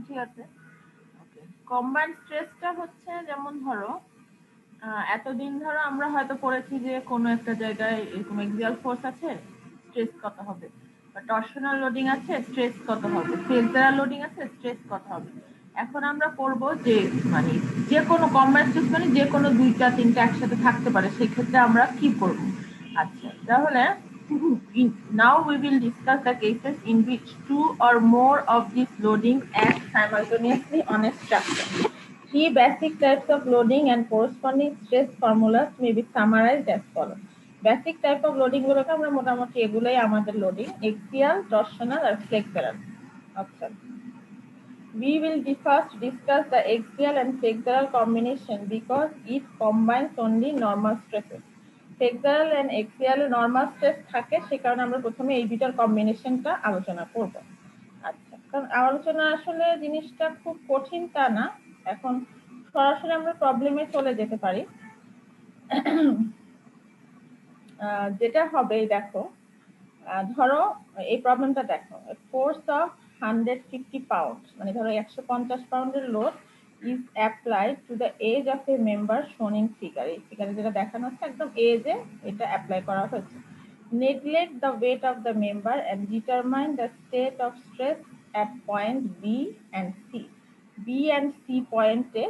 ঠিক আছে। ওকে, কম্বাইন্ড স্ট্রেসটা হচ্ছে যেমন ধরো এতদিন ধরো আমরা হয়তো পড়েছি যে কোনো একটা জায়গায় এরকম এক্সিয়াল ফোর্স আছে, স্ট্রেস কত হবে, বা টর্শনাল লোডিং আছে, স্ট্রেস কত হবে, ফ্লেক্সারাল লোডিং আছে, স্ট্রেস কত হবে। এখন আমরা পড়বো যে মানে যে কোনো কম্বাইন্ড স্ট্রেস মানে যে কোনো দুইটা তিনটা একসাথে থাকতে পারে, সেই ক্ষেত্রে আমরা কি করব। আচ্ছা, তাহলে now we will discuss the cases in which two or more of these loading act simultaneously on a structure. Three basic types of loading and corresponding stress formulas may be summarized as follows. Basic type of loading গুলোকে আমরা মোটামুটি এগুলাই আমাদের loading, axial, torsional আর flexural। আচ্ছা, we will first discuss the axial and flexural combination because it combines only normal stresses. Flexural and axial normal stress থাকে, সে কারণে আমরা প্রথমে এই দুটার কম্বিনেশনটা আলোচনা করব। আচ্ছা, কারণ আলোচনা আসলে জিনিসটা খুব কঠিন তা না, এখন সরাসরি আমরা প্রবলেমে চলে যেতে পারি। যেটা হবে দেখো, ধরো এই প্রবলেমটা দেখো, ফোর্স অফ 150 পাউন্ড, মানে ধরো 150 পাউন্ডের load is applied to the edge of a member shown in figure। এই ফিগারে যেটা দেখানো হচ্ছে একদম এজে এটা অ্যাপ্লাই করা হয়েছে। Neglect the weight of the member and determine the state of stress at point B and C। B and C পয়েন্টে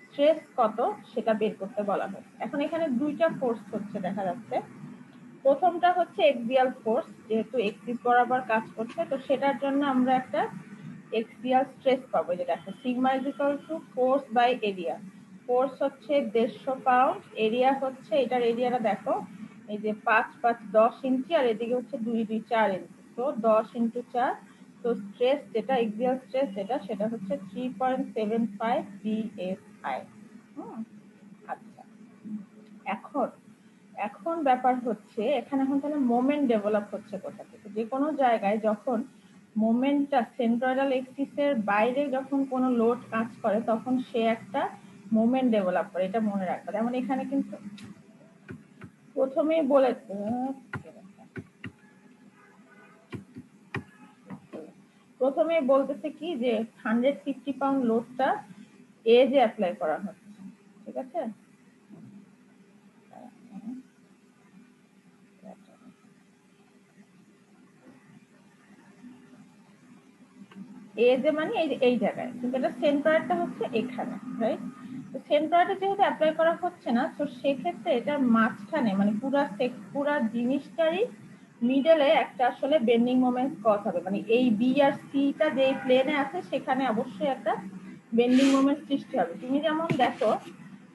স্ট্রেস কত সেটা বের করতে বলা হয়েছে। এখন এখানে দুইটা ফোর্স হচ্ছে দেখা যাচ্ছে। প্রথমটা হচ্ছে এক্সিয়াল ফোর্স, যেহেতু এক্সিস বরাবর কাজ করছে, তো সেটার জন্য আমরা একটা এক্সিয়াল স্ট্রেস পাবো, যেটা দেখো sigma is equal to force by area. Force হচ্ছে 150 পাউন্ড, এরিয়া হচ্ছে, এটার এরিয়াটা দেখো এই যে 5 5 10 ইঞ্চি, আর এদিকে হচ্ছে 2 2 4 ইঞ্চি, তো 10 ইন্টু 4। তো স্ট্রেস যেটা এক্সিয়াল স্ট্রেস যেটা, সেটা হচ্ছে 3.75 psi। আচ্ছা, এখন ব্যাপার হচ্ছে এখানে এখন তাহলে মোমেন্ট ডেভেলপ হচ্ছে কোথা থেকে। যে কোনো জায়গায় যখন মোমেন্টটা সেন্ট্রয়েডাল এক্সিসের বাইরে যখন কোনো লোড কাজ করে, তখন সে একটা মোমেন্ট ডেভেলপ করে, এটা মনে রাখবে। যেমন এখানে কিন্তু প্রথমেই বলতেছে কি যে 150 পাউন্ড লোডটা এজে অ্যাপ্লাই করা হচ্ছে, ঠিক আছে। এজে মানে এই জায়গায়, কিন্তু এটা সেন্ট্রয়েডটা হচ্ছে এখানে, রাইট। তো সেন্ট্রয়েডে যেহেতু অ্যাপ্লাই করা হচ্ছে না, তো সেক্ষেত্রে এটার মাঝখানে মানে পুরা জিনিসটারই মিডলে একটা আসলে বেন্ডিং মোমেন্ট কজ হবে। মানে এই বি আর সিটা যে প্লেনে আছে সেখানে অবশ্যই একটা বেন্ডিং মোমেন্ট সৃষ্টি হবে। তুমি যেমন দেখো,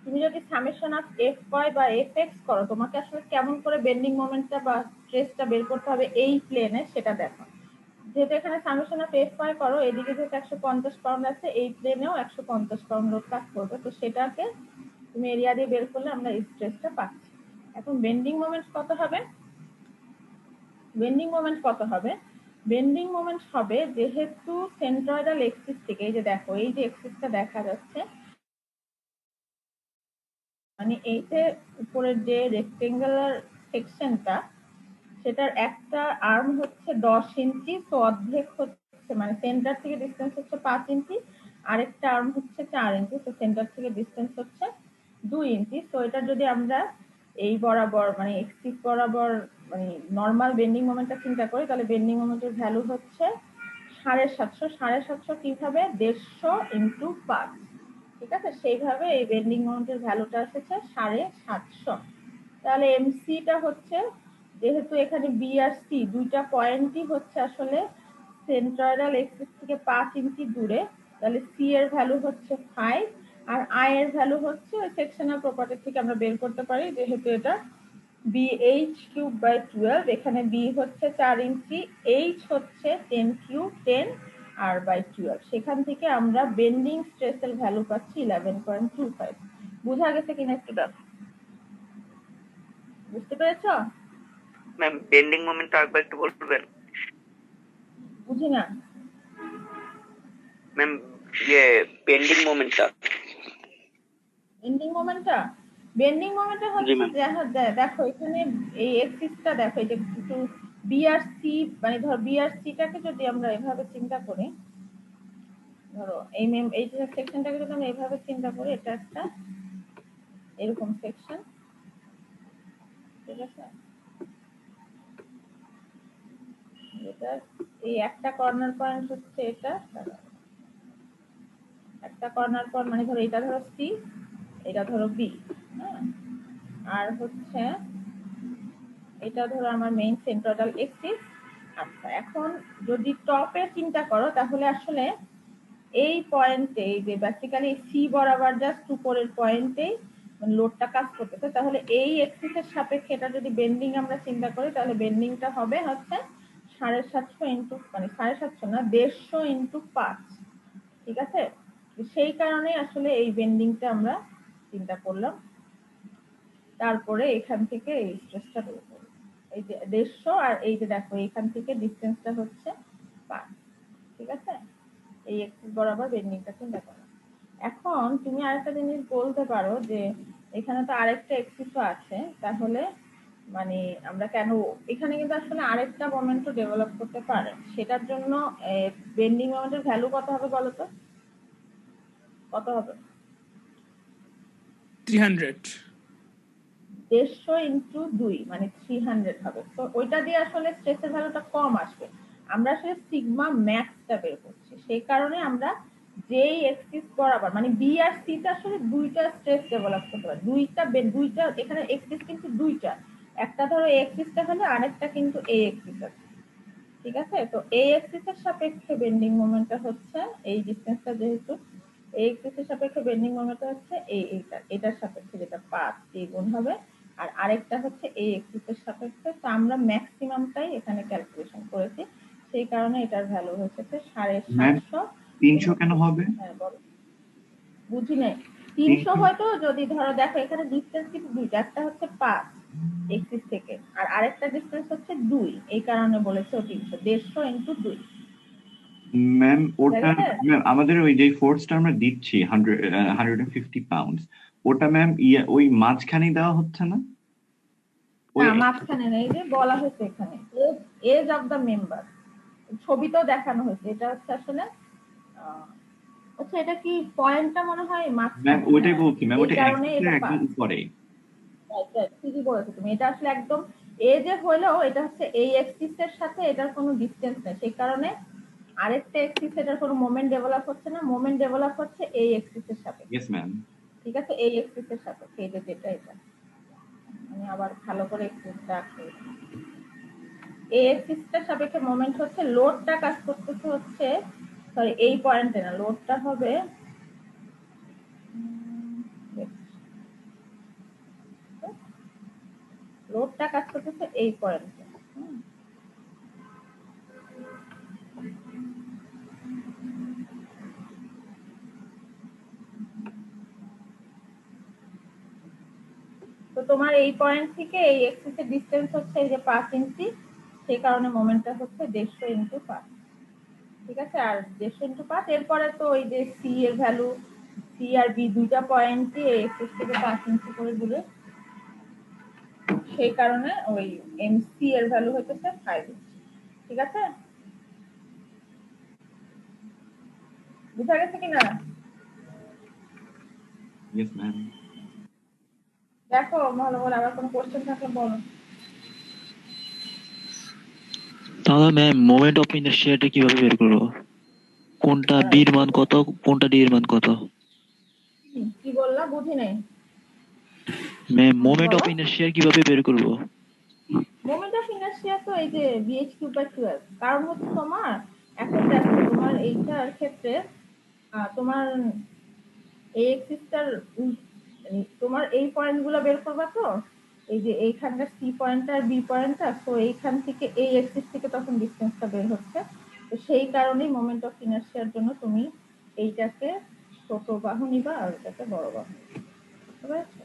তুমি যদি সামেশন অফ এফ ওয়াই বা এফ এক্স করো, তোমাকে আসলে কেমন করে বেন্ডিং মোমেন্টটা বা স্ট্রেসটা বের করতে হবে এই প্লেনে, সেটা দেখো। যেহেতু এখানে সামেশন অফ এফ ওয়াই করো, এদিকে যেহেতু 150 পাউন্ড আছে, এই প্লেনেও 150 পাউন্ড লোড কাজ করবে, তো সেটাকে তুমি এরিয়া দিয়ে বের করলে আমরা এই স্ট্রেসটা পাচ্ছি। এখন বেন্ডিং মোমেন্ট কত হবে? বেন্ডিং মোমেন্ট হবে যেহেতু সেন্ট্রয়েডাল এক্সিস থেকে, এই যে দেখো এই যে এক্সিসটা দেখা যাচ্ছে, মানে এই যে উপরের যে রেক্টেঙ্গুলার সেকশনটা, সেটার একটা আর্ম হচ্ছে 10 ইঞ্চি, তো অর্ধেক হচ্ছে মানে সেন্টার থেকে ডিসটেন্স হচ্ছে 5 ইঞ্চি, আরেকটা আর্ম হচ্ছে 4 ইঞ্চি, তো সেন্টার থেকে ডিসটেন্স হচ্ছে 2 ইঞ্চি। তো এটা যদি আমরা এই বরাবর মানে এক্সিস বরাবর মানে নর্মাল বেন্ডিং মোমেন্টটা চিন্তা করি, তাহলে বেন্ডিং মোমেন্টের ভ্যালু হচ্ছে 750। 750 কিভাবে? 150 ইন্টু 5, ঠিক আছে। সেইভাবে এই বেন্ডিং মোমেন্টের ভ্যালুটা এসেছে 750। তাহলে এমসিটা হচ্ছে, যেহেতু এখানে বি আর সি দুইটা পয়েন্টই হচ্ছে আসলে সেন্ট্রয়েডাল এক্সিস থেকে 5 ইঞ্চি দূরে, তাহলে সি এর ভ্যালু হচ্ছে 5, আর আই এর ভ্যালু হচ্ছে ওই সেকশনাল প্রপার্টি থেকে আমরা বের করতে পারি, যেহেতু এটা BH কিউব বাই 12, এখানে বি হচ্ছে 4 ইঞ্চি, এইচ হচ্ছে 10 কিউব 10 আর বাই 12, সেখান থেকে আমরা বেন্ডিং স্ট্রেসের ভ্যালু পাচ্ছি 11.25। বোঝা গেছে কিনা একটু দেখো, বুঝতে পেরেছো? ম্যাম বেন্ডিং মোমেন্টটা আরেকবার একটু বলবেন? বুঝি না ম্যাম, বেন্ডিং মোমেন্টটা হচ্ছে দেখো এখানে এই এক্সিসটা দেখো, এই যে একটু বিআরসি মানে ধর বিআরসিটাকে যদি আমরা এভাবে চিন্তা করি, ধরো এই সেকশনটাকে যদি আমি এইভাবে চিন্তা করি, এটা একটা এরকম সেকশন, ঠিক আছে? এটা এই একটা কর্নার পয়েন্ট হচ্ছে এটা, একটা কর্নার পয়েন্ট মানে ধরো এটা ধরো সি, এটা ধরো বি, হ্যাঁ, আর হচ্ছে এটা ধরো আমার মেইন সেন্ট্রোইডাল এক্সিস। আচ্ছা, এখন যদি টপে চিন্তা করো তাহলে আসলে এই পয়েন্টে, এই যে বেসিক্যালি সি বরাবর জাস্ট উপরের পয়েন্টেই লোডটা কাজ করতেছে, তাহলে এই এক্সিসের সাপেক্ষে এটা যদি বেন্ডিং আমরা চিন্তা করি, তাহলে বেন্ডিংটা হবে হচ্ছে 750 ইন্টু, মানে 750 না, 150 ইন্টু 5, ঠিক আছে? সেই কারণে আসলে এই বেন্ডিংটা আমরা চিন্তা করলাম। তারপরে এখান থেকে এই স্ট্রেসটা বের করব, এই যে 150, আর এই যে দেখো এখান থেকে ডিসটেন্সটা হচ্ছে 5, ঠিক আছে? এই এক্সিস বরাবর বেন্ডিংটা চিন্তা করো। এখন তুমি আরেকটা জিনিস বলতে পারো যে এখানে তো আরেকটা এক্সিসও আছে, তাহলে মানে আমরা কেন এখানে কিন্তু আসলে আরেকটা মোমেন্টও ডেভেলপ করতে পারে, সেটার জন্য বেন্ডিং মোমেন্টের ভ্যালু কত হবে বলো তো? কত হবে? 300। 150 ইন্টু 2 মানে 300 হবে। তো ওইটা দিয়ে আসলে স্ট্রেসের ভ্যালুটা কম আসবে। আমরা আসলে সিগমা ম্যাক্সটা বের করছি, সেই কারণে আমরা যেই এক্সিস বরাবর মানে বি আর সি তে আসলে দুইটা স্ট্রেস ডেভেলপ করতে পারে, দুইটা এখানে এক্সিস কিন্তু দুইটা, একটা ধরো এই এক্সিসটা হলে আরেকটা কিন্তু এই এক্সিস আছে, ঠিক আছে? তো এই এক্সিসের সাপেক্ষে বেন্ডিং মোমেন্টটা হচ্ছে এই ডিসটেন্সটা, যেহেতু এই এক্সিসের সাপেক্ষে বেন্ডিং মোমেন্টটা হচ্ছে এটার সাপেক্ষে যেটা 5 দ্বিগুণ হবে, আর আরেকটা হচ্ছে এই এক্সিসের সাপেক্ষে। তো আমরা ম্যাক্সিমামটাই এখানে ক্যালকুলেশন করেছি, সেই কারণে এটার ভ্যালু হচ্ছে 750। 300 কেন হবে? হ্যাঁ বলো, বুঝি নাই। 300 হয়তো যদি ধরো দেখো এখানে ডিসটেন্স কিন্তু দুইটা, একটা হচ্ছে 5 এক্সিস থেকে, আর আরেকটা ডিসটেন্স হচ্ছে 2, এই কারণে বলেছে 300, 150 ইন্টু 2। ম্যাম ওটা ম্যাম আমাদের ওই যে ফোর্সটা আমরা দিচ্ছি 150 পাউন্ডস, ওটা ম্যাম ওই মাঝখানেই দেওয়া হচ্ছে না? ওই না, মাঝখানে নেই, যে বলা হয়েছে এখানে এজ অফ দ্য মেম্বার, ছবিতেও দেখানো হয়েছে। এটা হচ্ছে আসলে আচ্ছা, এটা কি পয়েন্টটা মনে হয় ম্যাম মাঝখানে? ওইটাই হ্যাঁ, বলছি ম্যাম, এই ওটা কারণে এটা একদম উপরে। ঠিকই বলেছো তুমি, এটা আসলে একদম এজ এ হলেও এটা হচ্ছে এই এক্সিস এর সাথে এটার কোনো ডিসটেন্স নেই, সেই কারণে আরেকটা এক্সিস এটার কোনো মোমেন্ট ডেভেলপ হচ্ছে না, মোমেন্ট ডেভেলপ হচ্ছে এই এক্সিস এর সাথে, ইয়েস ম্যাম। ঠিক আছে? এই এক্সিস এর সাথে এই যে যেটা এটা, আমি আবার ভালো করে এক্সিসটা আঁকি। এই এক্সিসটার সাপেক্ষে মোমেন্ট হচ্ছে, লোডটা কাজ করতেছে হচ্ছে, সরি এই পয়েন্টে না, লোডটা হবে লোডটা কাজ করতেছে এই পয়েন্টে। তো তোমার এই পয়েন্ট থেকে এই এক্সিসের ডিসটেন্স হচ্ছে এই যে 5 ইঞ্চি, সেই কারণে মোমেন্টটা হচ্ছে 150 ইন্টু 5, ঠিক আছে? আর 150 ইন্টু 5, এরপরে তো ওই যে সি এর ভ্যালু, সি আর বি দুইটা পয়েন্টই এই এক্সিস থেকে 5 ইঞ্চি করে দূরে, সেই কারণে ওই এমসি এর ভ্যালু হচ্ছে 5 ইঞ্চি, ঠিক আছে? বুঝা গেছে কিনা? Yes ma'am. দেখো ভালো করে, আবার কোনো কোশ্চেন থাকলে বলো। তাহলে ম্যাম মোমেন্ট অফ ইনার্শিয়াটা কিভাবে বের করবো? কোনটা বি এর মান কত, কোনটা ডি এর মান কত? কি বললা, বুঝি নাই। ম্যাম মোমেন্ট অফ ইনার্শিয়া কিভাবে বের করবো? মোমেন্ট অফ ইনার্শিয়া তো এই যে bh3/12, কারণ হচ্ছে তোমার এখন দেখো তোমার এইটার ক্ষেত্রে তোমার এই এক্সিসটার তোমার এই পয়েন্টগুলো বের করবা, তো এই যে এইখানকার সি পয়েন্টটা আর বি পয়েন্টটা, তো এইখান থেকে এই এক্সিস থেকে তখন ডিসটেন্সটা বের হচ্ছে। তো সেই কারণেই মোমেন্ট অফ ইনার্শিয়ার জন্য তুমি এইটাকে ছোট বাহু নিবা আর এটাকে বড় বাহু নিবা, বুঝতে পেরেছো?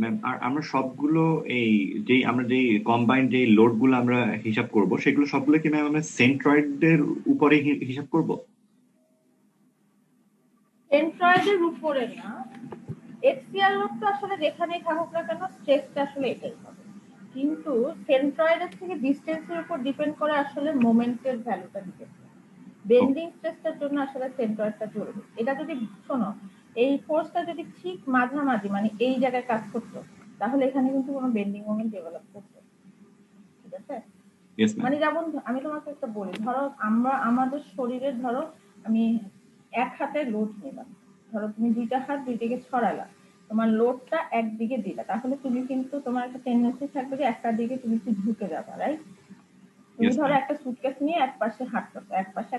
ম্যাম আর আমরা সবগুলো এই যেই আমরা যেই কম্বাইন্ড যে লোড গুলো আমরা হিসাব করব, সেগুলো সবগুলো কি ম্যাম আমরা সেন্ট্রয়েডের উপরে হিসাব করব? সেন্ট্রয়েডের উপরে না, এক্সিয়াল লোড তো আসলে যেখানেই থাকুক না কেন স্ট্রেসটা আসলে এটাই হবে, কিন্তু সেন্ট্রয়েডের থেকে ডিসটেন্সের উপর ডিপেন্ড করে আসলে মোমেন্টের ভ্যালুটা ডিপেন্ড করে। বেন্ডিং স্ট্রেসটার জন্য আসলে সেন্ট্রয়েডটা জরুরি। এটা যদি শোনো, এই ফোর্সটা যদি ঠিক মাঝামাঝি মানে এই জায়গায় কাজ করতো, তাহলে এখানে কিন্তু কোনো বেন্ডিং মোমেন্ট ডেভেলপ করতো, ঠিক আছে? Yes ma'am. মানে যেমন আমি তোমাকে একটা বলি, ধরো আমরা আমাদের শরীরের, ধরো আমি এক হাতে লোড নিলাম, ধরো তুমি দুইটা হাত দুই দিকে ছড়ালা, তোমার লোডটা একদিকে দিলা, তাহলে তুমি কিন্তু তোমার একটা টেন্ডেন্সি থাকবে যে একটা দিকে তুমি একটু ঝুঁকে যাবা, রাইট? তুমি ইয়েস ধরো ম্যাম। একটা সুটকেস নিয়ে এক পাশে হাঁটতেছো, এক পাশে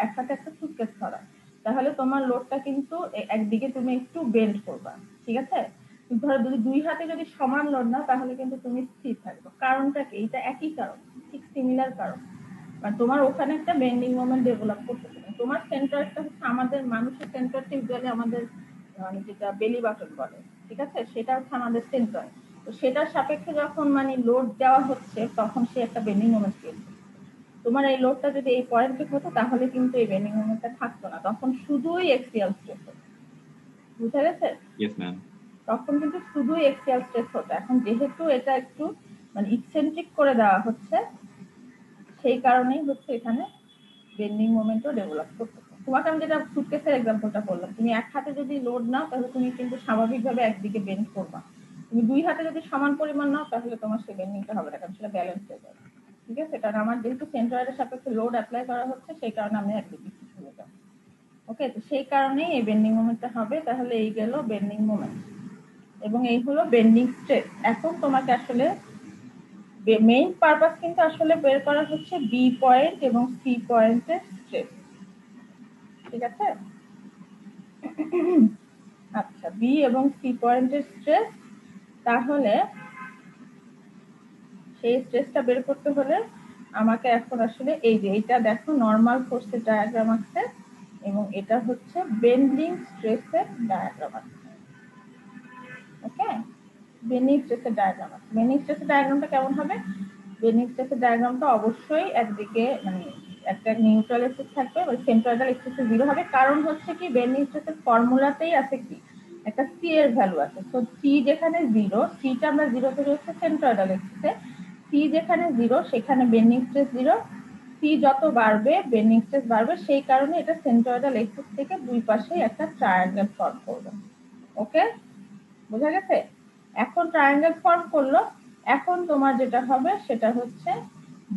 এক হাতে একটা সুটকেস ধরা, তাহলে তোমার লোডটা কিন্তু একদিকে তুমি একটু বেন্ড করবা, ঠিক আছে? ধরো যদি দুই হাতে যদি সমান লোড না, তাহলে কিন্তু তুমি স্থির থাকবে। কারণটা কি? এটা একই কারণ, ঠিক সিমিলার কারণ। মানে তোমার ওখানে একটা বেন্ডিং মোমেন্ট ডেভেলপ করতেছে। তোমার সেন্টারটা হচ্ছে, আমাদের মানুষের সেন্টারটা ইউজুয়ালি আমাদের মানে যেটা বেলি বাটন বলে, ঠিক আছে, সেটা হচ্ছে আমাদের সেন্টার। তো সেটার সাপেক্ষে যখন মানে লোড দেওয়া হচ্ছে, তখন সে একটা বেন্ডিং মোমেন্ট ক্রিয়েট করে। তোমার এই লোডটা যদি এই পয়েন্টে হতো, তাহলে কিন্তু এই বেন্ডিং মোমেন্টটা থাকতো না, তখন শুধুই এক্সিয়াল স্ট্রেস হতো। বুঝা গেছে? Yes ma'am. তখন কিন্তু শুধুই এক্সিয়াল স্ট্রেস হতো। এখন যেহেতু এটা একটু মানে ইকসেন্ট্রিক করে দেওয়া হচ্ছে, সেই কারণেই হচ্ছে এখানে বেন্ডিং মোমেন্টও ডেভেলপ করতেছে। তোমাকে আমি যেটা সুটকেসের এক্সাম্পলটা বললাম, তুমি এক হাতে যদি লোড নাও, তাহলে তুমি কিন্তু স্বাভাবিকভাবে একদিকে বেন্ড করবা। তুমি দুই হাতে যদি সমান পরিমাণ নাও, তাহলে তোমার সেই বেন্ডিংটা হবে না, কারণ সেটা ব্যালেন্স হয়ে যাবে, ঠিক আছে? কারণ আমার যেহেতু সেন্ট্রয়েডের সাপেক্ষে লোড অ্যাপ্লাই করা হচ্ছে, সেই কারণে আমি একদিকে ঝুলে যাব। ওকে, তো সেই কারণেই এই বেন্ডিং মোমেন্টটা হবে। তাহলে এই গেল বেন্ডিং মোমেন্ট, এবং এই হলো বেন্ডিং স্ট্রেস। এখন তোমাকে আসলে মেইন পারপাস কিন্তু আসলে বের করা হচ্ছে বি পয়েন্ট এবং সি পয়েন্টের স্ট্রেস, ঠিক আছে? আচ্ছা, বি এবং সি পয়েন্টের স্ট্রেস, তাহলে সেই স্ট্রেসটা বের করতে হলে আমাকে এখন আসলে এই যে এটা দেখো, নরমাল ফোর্সের ডায়াগ্রাম আছে এবং এটা হচ্ছে বেন্ডিং স্ট্রেসের ডায়াগ্রাম আছে। ওকে, বেন্ডিং স্ট্রেসের ডায়াগ্রাম আছে। বেন্ডিং স্ট্রেসের ডায়াগ্রামটা কেমন হবে? বেন্ডিং স্ট্রেসের ডায়াগ্রামটা অবশ্যই একদিকে মানে একটা নিউট্রাল এক্সিস থাকবে, ওই সেন্ট্রয়েডাল এক্সিসে জিরো হবে। কারণ হচ্ছে কি, বেন্ডিং স্ট্রেসের ফর্মুলাতেই আছে কি, একটা সি এর ভ্যালু আছে। তো সি যেখানে জিরো, সিটা আমরা জিরো থেকে হচ্ছে সেন্ট্রয়েডাল এক্সিসে, সি যেখানে জিরো সেখানে বেন্ডিং স্ট্রেস জিরো। সি যত বাড়বে বেন্ডিং স্ট্রেস বাড়বে, সেই কারণে এটা সেন্ট্রয়েডাল এক্সিস থেকে দুই পাশেই একটা ট্রায়াঙ্গেল ফর্ম করবে। ওকে, বোঝা গেছে? এখন ট্রায়াঙ্গেল ফর্ম করলো, এখন তোমার যেটা হবে সেটা হচ্ছে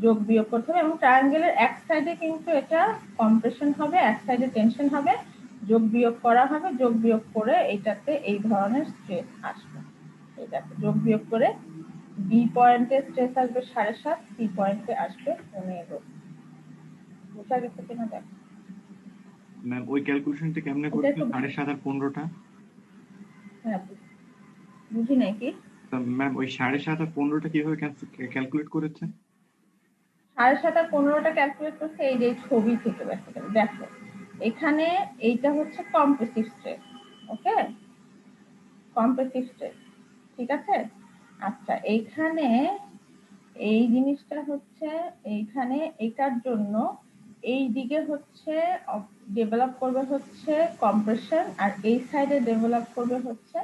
যোগ বিয়োগ করতে হবে, এবং ট্রায়াঙ্গেলের এক সাইডে কিন্তু এটা কম্প্রেশন হবে, এক সাইডে টেনশন হবে, যোগ বিয়োগ করা হবে, যোগ বিয়োগ করে এইটাতে এই ধরনের স্ট্রেস আসবে। এটাতে যোগ বিয়োগ করে বি পয়েন্টে স্ট্রেস আসবে 7.5, সি পয়েন্টে আসবে 15। বোঝা গেছে কিনা দেখো। ম্যাম ওই ক্যালকুলেশনটা কেমনে এটা করছেন, একটু 7.5 আর 15টা? হ্যাঁ, বুঝি নাই কি ম্যাম ওই 7.5 আর 15টা কিভাবে ক্যালকুলেট করেছেন? 7.5 আর 15টা ক্যালকুলেট করছে এই যে ছবি থেকে বেসিক্যালি দেখো, এখানে এইটা হচ্ছে কম্প্রেসিভ স্ট্রেস। ওকে, কম্প্রেসিভ স্ট্রেস, ঠিক আছে? আচ্ছা, এইখানে এই জিনিসটা হচ্ছে, এইখানে এটার জন্য এই দিকে হচ্ছে ডেভেলপ করবে হচ্ছে কম্প্রেশন, আর এই সাইডে ডেভেলপ করবে হচ্ছে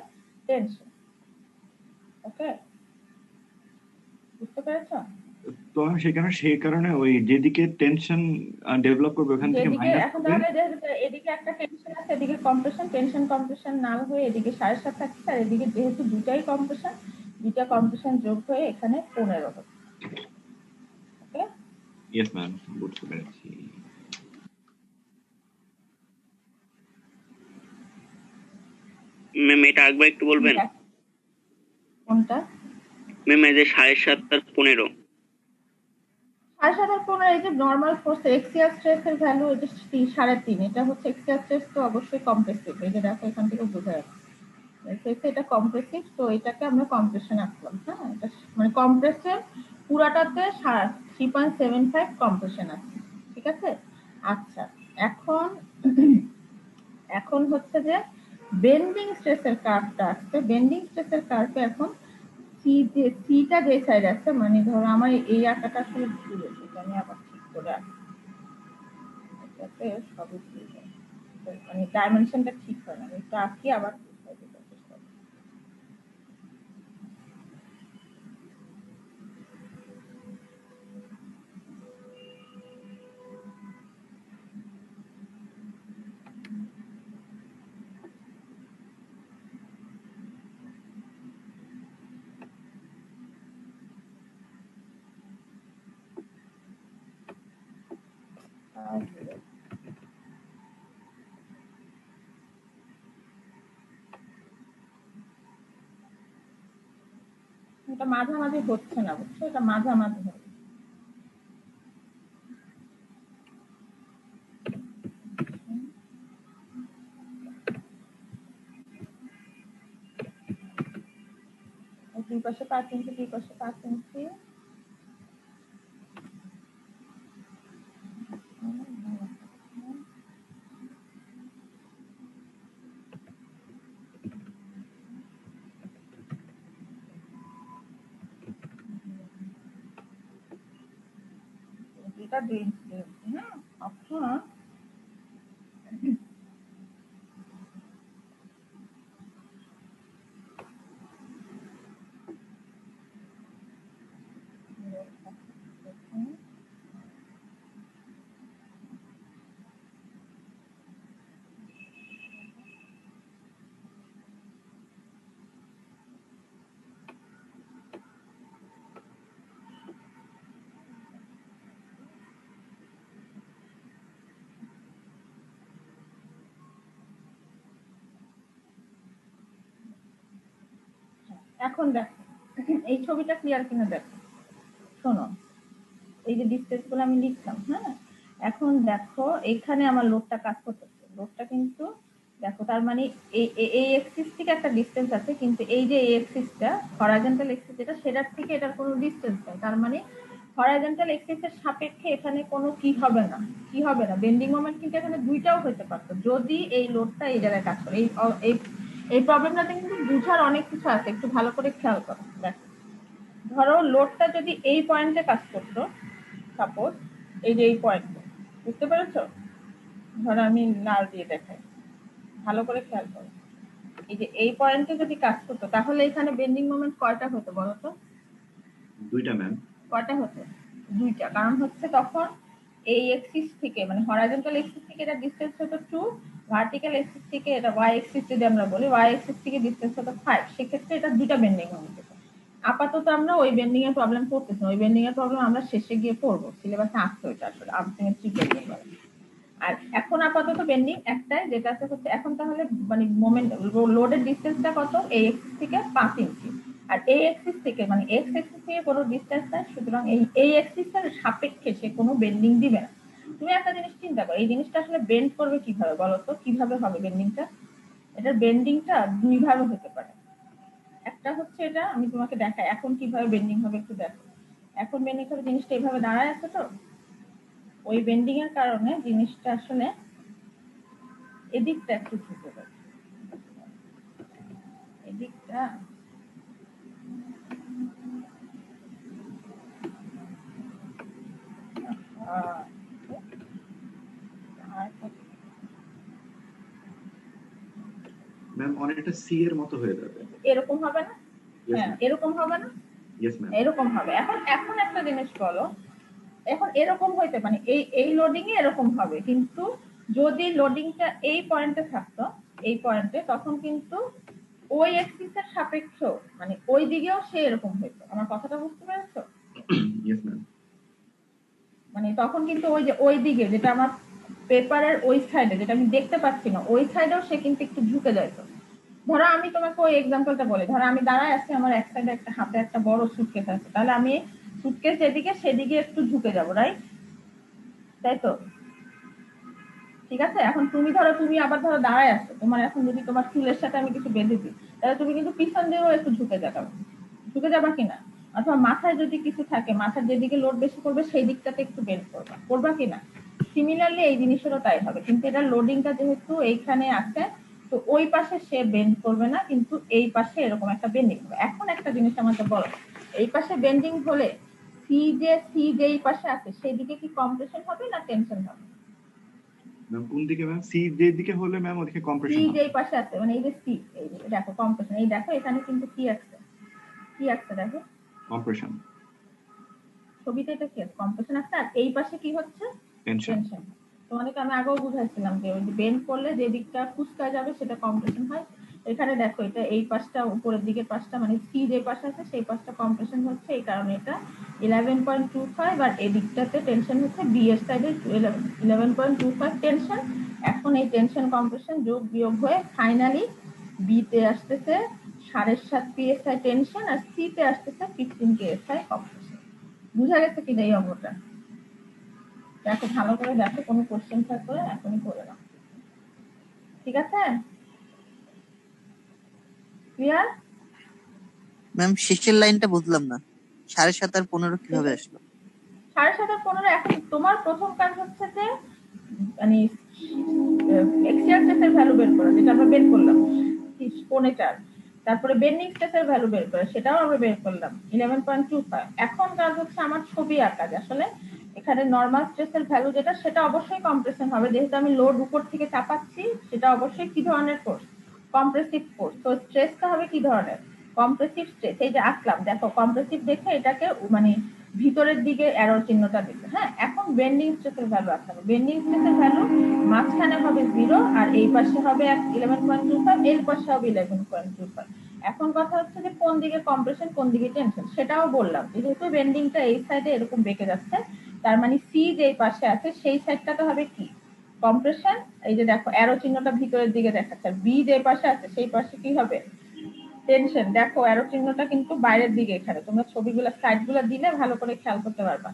টেনশন। ওকে, বুঝতে পেরেছো? তো সেই কারণে ওই যেদিকে টেনশন ডেভেলপ করবে ওখান থেকে যেদিকে মাইনাস এখন হবে। তাহলে এদিকে একটা টেনশন আছে, এদিকে কম্প্রেশন, টেনশন কম্প্রেশন না হয়ে এদিকে 7.5 থাকছে, আর এদিকে যেহেতু দুটাই কম্প্রেশন, দুটা কম্প্রেশন যোগ হয়ে এখানে 15 হচ্ছে। ওকে, ইয়েস ম্যাম, বুঝতে পেরেছি। ম্যাম এটা একবার একটু বলবেন? কোনটা? ম্যাম এই যে 7.5 আর 15। 7.5 আর 15, এই যে নর্মাল ফোর্স এক্সিয়াল স্ট্রেস এর ভ্যালু, এটা 3.5, এটা হচ্ছে এক্সিয়াল স্ট্রেস, তো অবশ্যই কম্প্রেসিভ। এই যে দেখো এখান থেকে বোঝা যাচ্ছে এটা কম্প্রেসিভ, তো এটাকে আমরা কম্প্রেশন আনলাম। হ্যাঁ, এটা মানে কম্প্রেসিভ পুরাটাতে 3.75 কম্প্রেশন আছে, ঠিক আছে? আচ্ছা, এখন এখন হচ্ছে যে বেন্ডিং স্ট্রেসের কার্ভটা আসছে। বেন্ডিং স্ট্রেসের কার্ভে এখন সিটা যে সাইড আছে, মানে ধরো আমার এই আঁকাটা আসলে ভুল হয়েছে, এটা আমি আবার ঠিক করে আঁকি, এটাতে সবই ভুল হয়, মানে ডাইমেনশনটা ঠিক হয় না, এটা আঁকি আবার ঠিক হয় যেটা চেষ্টা করি। এটা মাঝামাঝি হচ্ছে না, বুঝছো, এটা মাঝামাঝি হবে। দুই পাশে 5 ইঞ্চি, দুই পাশে 5 ইঞ্চি। এটা 2 ইঞ্চি দিয়েছি, হ্যাঁ। এখন এখন দেখো এই ছবিটা ক্লিয়ার কিনা দেখো, শোনো, এই যে ডিসটেন্স গুলো আমি লিখলাম, হ্যাঁ। এখন দেখো এখানে আমার লোডটা কাজ করতেছে, লোডটা কিন্তু দেখো, তার মানে এই এক্সিস থেকে একটা ডিসটেন্স আছে, কিন্তু এই যে এই এক্সিসটা হরাইজন্টাল এক্সিস যেটা, সেটার থেকে এটার কোনো ডিসটেন্স নেই। তার মানে হরাইজন্টাল এক্সিসের সাপেক্ষে এখানে কোনো কি হবে না, কি হবে না, বেন্ডিং মোমেন্ট কিন্তু এখানে দুইটাও হতে পারতো যদি এই লোডটা এই জায়গায় কাজ করে। এই এই প্রবলেমটাতে কিন্তু বুঝার অনেক কিছু আছে, একটু ভালো করে খেয়াল করো। দেখো, ধরো লোডটা যদি এই পয়েন্টে কাজ করতো, সাপোজ এই যে এই পয়েন্ট, বুঝতে পেরেছো? ধরো আমি লাল দিয়ে দেখাই, ভালো করে খেয়াল করো। এই যে এই পয়েন্টে যদি কাজ করতো, তাহলে এখানে বেন্ডিং মোমেন্ট কয়টা হতো বলো তো? দুইটা ম্যাম। কয়টা হতো? দুইটা। কারণ হচ্ছে তখন এই এক্সিস থেকে, মানে হরাইজন্টাল এক্সিস থেকে এটা ডিসটেন্স হতো 2, ভার্টিক্যাল এক্সিস থেকে, এটা ওয়াই এক্সিস যদি আমরা বলি, ওয়াই এক্সিস থেকে ডিসটেন্স হতো 5। সেক্ষেত্রে এটা দুইটা বেন্ডিং মোমেন্ট হতো। আপাতত আমরা ওই বেন্ডিং এর প্রবলেম করতেছি না, ওই বেন্ডিং এর প্রবলেম আমরা শেষে গিয়ে পড়বো, সিলেবাসে আসছে ওইটা আসলে আনসিমেট্রিক বেন্ডিং বলে। আর এখন আপাতত বেন্ডিং একটাই, যেটা আছে হচ্ছে এখন তাহলে মানে মোমেন্ট লোডের ডিসটেন্সটা কত? এই এক্সিস থেকে 5 ইঞ্চি, আর এই এক্সিস থেকে মানে এক্স এক্সিস থেকে কোনো ডিসটেন্স নাই, সুতরাং এই এক্সিসের সাপেক্ষে সে কোনো বেন্ডিং দিবে না। তুমি একটা জিনিস চিন্তা করো, এই জিনিসটা আসলে বেন্ড করবে কিভাবে বলো তো? কিভাবে হবে বেন্ডিংটা? এটার বেন্ডিংটা দুই ভাবে হতে পারে। একটা হচ্ছে, এটা আমি তোমাকে দেখাই এখন কিভাবে বেন্ডিং হবে, একটু দেখো। এখন বেন্ডিং হবে, জিনিসটা এইভাবে দাঁড়ায় আছে, তো ওই বেন্ডিং এর কারণে জিনিসটা আসলে এদিকটা একটু ঝুঁকে যাবে, এদিকটা ম্যাম অনেকটা সি এর মতো হয়ে যাবে। এরকম হবে না? হ্যাঁ, এরকম হবে না? Yes ma'am. এরকম হবে। এখন এখন একটা জিনিস বলো, এখন এরকম হইতে মানে এই লোডিং এ এরকম হবে, কিন্তু যদি লোডিংটা এই পয়েন্টে থাকতো, এই পয়েন্টে, তখন কিন্তু ওই এক্সিসের সাপেক্ষ মানে ওই দিকেও সে এরকম হইতো। আমার কথাটা বুঝতে পেরেছো? Yes ma'am. মানে তখন কিন্তু ওই যে ওই দিকে, যেটা আমার পেপারের ওই সাইডে, যেটা আমি দেখতে পাচ্ছি না, ওই সাইডেও সে কিন্তু একটু ঝুঁকে যাইতো। ধরো আমি তোমাকে ওই এক্সাম্পলটা বলি, ধরো আমি দাঁড়ায় আছি, আমার এক সাইডে একটা হাতে একটা বড় সুটকেস আছে, তাহলে আমি সুটকেস যেদিকে সেদিকে একটু ঝুঁকে যাবো, রাইট? তাই তো? ঠিক আছে। এখন তুমি ধরো, তুমি আবার ধরো দাঁড়ায় আছো, তোমার এখন যদি তোমার চুলের সাথে আমি কিছু বেঁধে দিই, তাহলে তুমি কিন্তু পিছন দিয়েও একটু ঝুঁকে যাবে, ঝুঁকে যাবা কিনা? অথবা মাথায় যদি কিছু থাকে, মাথার যেদিকে লোড বেশি করবে সেই দিকটাতে একটু বেন্ড করবা, করবা কিনা? সিমিলারলি এই জিনিসেরও তাই হবে, কিন্তু এটা লোডিংটা যেহেতু এইখানে আছে, তো ওই পাশে সে বেন্ড করবে না, কিন্তু এই পাশে এরকম একটা বেন্ডিং হবে। এখন একটা জিনিস আমাকে বলো, এই পাশে বেন্ডিং হলে সি যে এই পাশে আছে সেই দিকে কি কম্প্রেশন হবে না টেনশন হবে? ম্যাম কোন দিকে ম্যাম? সি যে দিকে হলে ম্যাম ওদিকে সি কম্প্রেশন যে হবে। এই পাশে আছে, মানে এই যে সি, এই যে দেখো কম্প্রেশন, এই দেখো এখানে কিন্তু কি আছে, কি আছে দেখো, কম্প্রেশন। ছবিতে এটা কি আছে? কম্প্রেশন আছে। আর এই পাশে কি হচ্ছে? টেনশন। তোমাদেরকে আমি আগেও বুঝাইছিলাম যে ওই বেন্ড করলে যে দিকটা কুচকা যাবে সেটা কম্প্রেশন হয়, এখানে দেখো এটা এই পাশটা উপরের দিকের পাশটা মানে সি যে পাশে আছে সেই পাশটা কম্প্রেশন হচ্ছে, এই কারণে এটা 11.25 আর এদিকটাতে টেনশন হচ্ছে বি এর সাইডে 11.25 টেনশন। এখন এই টেনশন কম্প্রেশন যোগ বিয়োগ হয়ে ফাইনালি বি তে আসতেছে 7.5 psi টেনশন আর সি তে আসতেছে 15 psi কম্প্রেশন। বুঝা গেছে কিনা এই অঙ্কটা? দেখো ভালো করে দেখো, কোনো কোশ্চেন থাকলে এখনই করে নাও, ঠিক আছে? ক্লিয়ার? ম্যাম শেষের লাইনটা বুঝলাম না, 7.5 আর 15 কিভাবে আসলো? 7.5 আর 15 এখন তোমার প্রথম কাজ হচ্ছে যে মানে এক্সিয়াল স্ট্রেসের ভ্যালু বের করা, যেটা আমরা বের করলাম 4.4, তারপরে বেন্ডিং স্ট্রেসের ভ্যালু বের করা, সেটাও আমরা বের করলাম 11.25। এখন কাজ হচ্ছে আমার ছবি আঁকা, আসলে এখানে নরমাল স্ট্রেসের ভ্যালু যেটা সেটা অবশ্যই কম্প্রেশন হবে, যেহেতু আমি লোড উপর থেকে চাপাচ্ছি সেটা অবশ্যই কি ধরনের ফোর্স, কম্প্রেসিভ ফোর্স। তো স্ট্রেসটা হবে কি ধরনের, কম্প্রেসিভ স্ট্রেস। এই যে আঁকলাম দেখো, কম্প্রেসিভ দেখে এটাকে মানে ভিতরের দিকে অ্যারো চিহ্নটা দিতে। হ্যাঁ, এখন বেন্ডিং স্ট্রেসের ভ্যালু আঁকতে হবে। বেন্ডিং স্ট্রেসের ভ্যালু মাঝখানে হবে 0 আর এই পাশে হবে 11.25, এর পাশে হবে 11.25। এখন কথা হচ্ছে যে কোন দিকে কম্প্রেশন কোন দিকে টেনশন সেটাও বললাম। যেহেতু বেন্ডিংটা এই সাইডে এরকম বেঁকে যাচ্ছে, তার মানে সি যেই পাশে আছে সেই সাইডটাতে হবে কি কম্প্রেশন। এই যে দেখো অ্যারো চিহ্নটা ভিতরের দিকে দেখাচ্ছে, বি যে পাশে আছে সেই পাশে কি হবে টেনশন। দেখো অ্যারো চিহ্নটা কিন্তু বাইরের দিকে, এখানে তোমরা ছবিগুলো সাইডগুলো দিলে ভালো করে খেয়াল করতে পারবা।